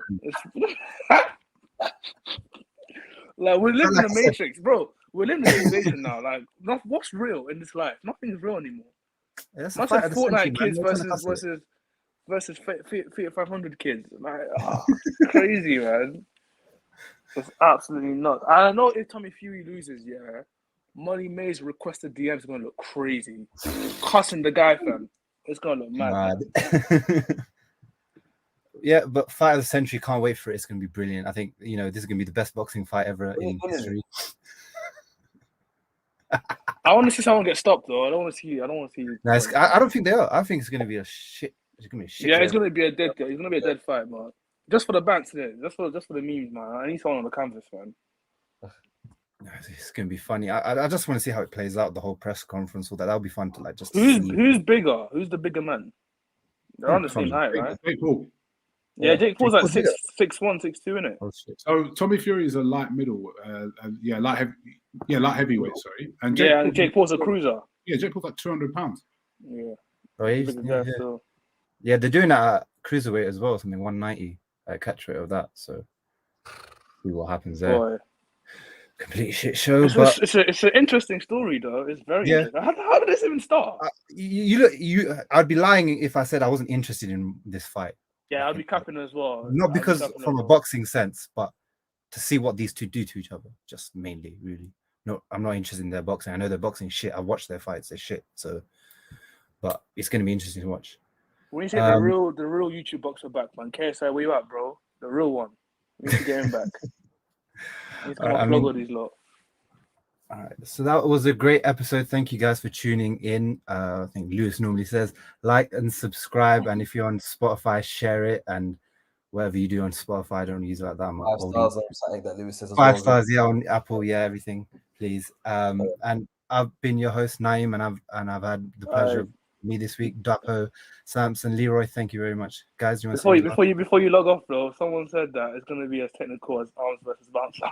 Like, we're living in the Matrix, bro. We're living in a simulation now. Like, what's real in this life? Nothing is real anymore. That's like Fortnite kids versus 500 kids. Like, crazy, man. It's absolutely not. I know if Tommy Fury loses, yeah, Money May's requested DMs are gonna look crazy. Cussing the guy, fam. It's gonna look mad. Yeah, but fight of the century, can't wait for it. It's gonna be brilliant. I think this is gonna be the best boxing fight ever in history. I want to see someone get stopped though. I don't want to see. No, I don't think they are. I think it's gonna be a shit. It's gonna be a shit. Yeah, it's gonna be a dead. It's gonna be a dead fight, man. Just for the bands, just for the memes, man. I need someone on the canvas, man. It's gonna be funny. I just want to see how it plays out. The whole press conference, all that. That'll be fun to like just. Who's bigger? Who's the bigger man? They're on the same height, right? Jake Paul. Yeah, Jake Paul's like 6'1", 6'2", innit? Oh, shit. So Tommy Fury is a light middle, light heavyweight. Sorry, and Jake Paul's a cruiser. Yeah, Jake Paul's like 200 pounds. Yeah. Oh, yeah, they're doing that at cruiserweight as well, something 190 catch rate of that. So see what happens there. Boy. Complete shit show. It's an interesting story though. It's very interesting. How did this even start? I'd be lying if I said I wasn't interested in this fight. Yeah, I'd be capping as well. Not because from a boxing sense, but to see what these two do to each other. Just mainly, really. No, I'm not interested in their boxing. I know their boxing shit. I watched their fights. They're shit. So, but it's going to be interesting to watch. When you say the real YouTube boxer back, man, KSI, where you at, bro? The real one. We need to get him back. He's come on, all these lot. All right, so that was a great episode. Thank you guys for tuning in. I think Lewis normally says like and subscribe, and if you're on Spotify, share it, and whatever you do on Spotify, don't use it like that. 5 stars on something that Lewis says. 5 stars, yeah, on Apple, yeah, everything, please. And I've been your host Naeem, and I've had the pleasure of me this week, Dapo, Samson, Leroy. Thank you very much, guys. Do you want before you log off, bro? Someone said that it's going to be as technical as arms versus bouncer.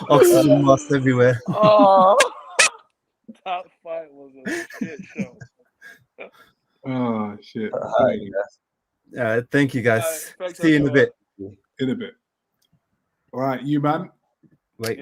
Oxygen mask everywhere. Oh, that fight was a shit show. Oh shit! Thank you guys. See you in a bit. In a bit. All right, you man. Wait.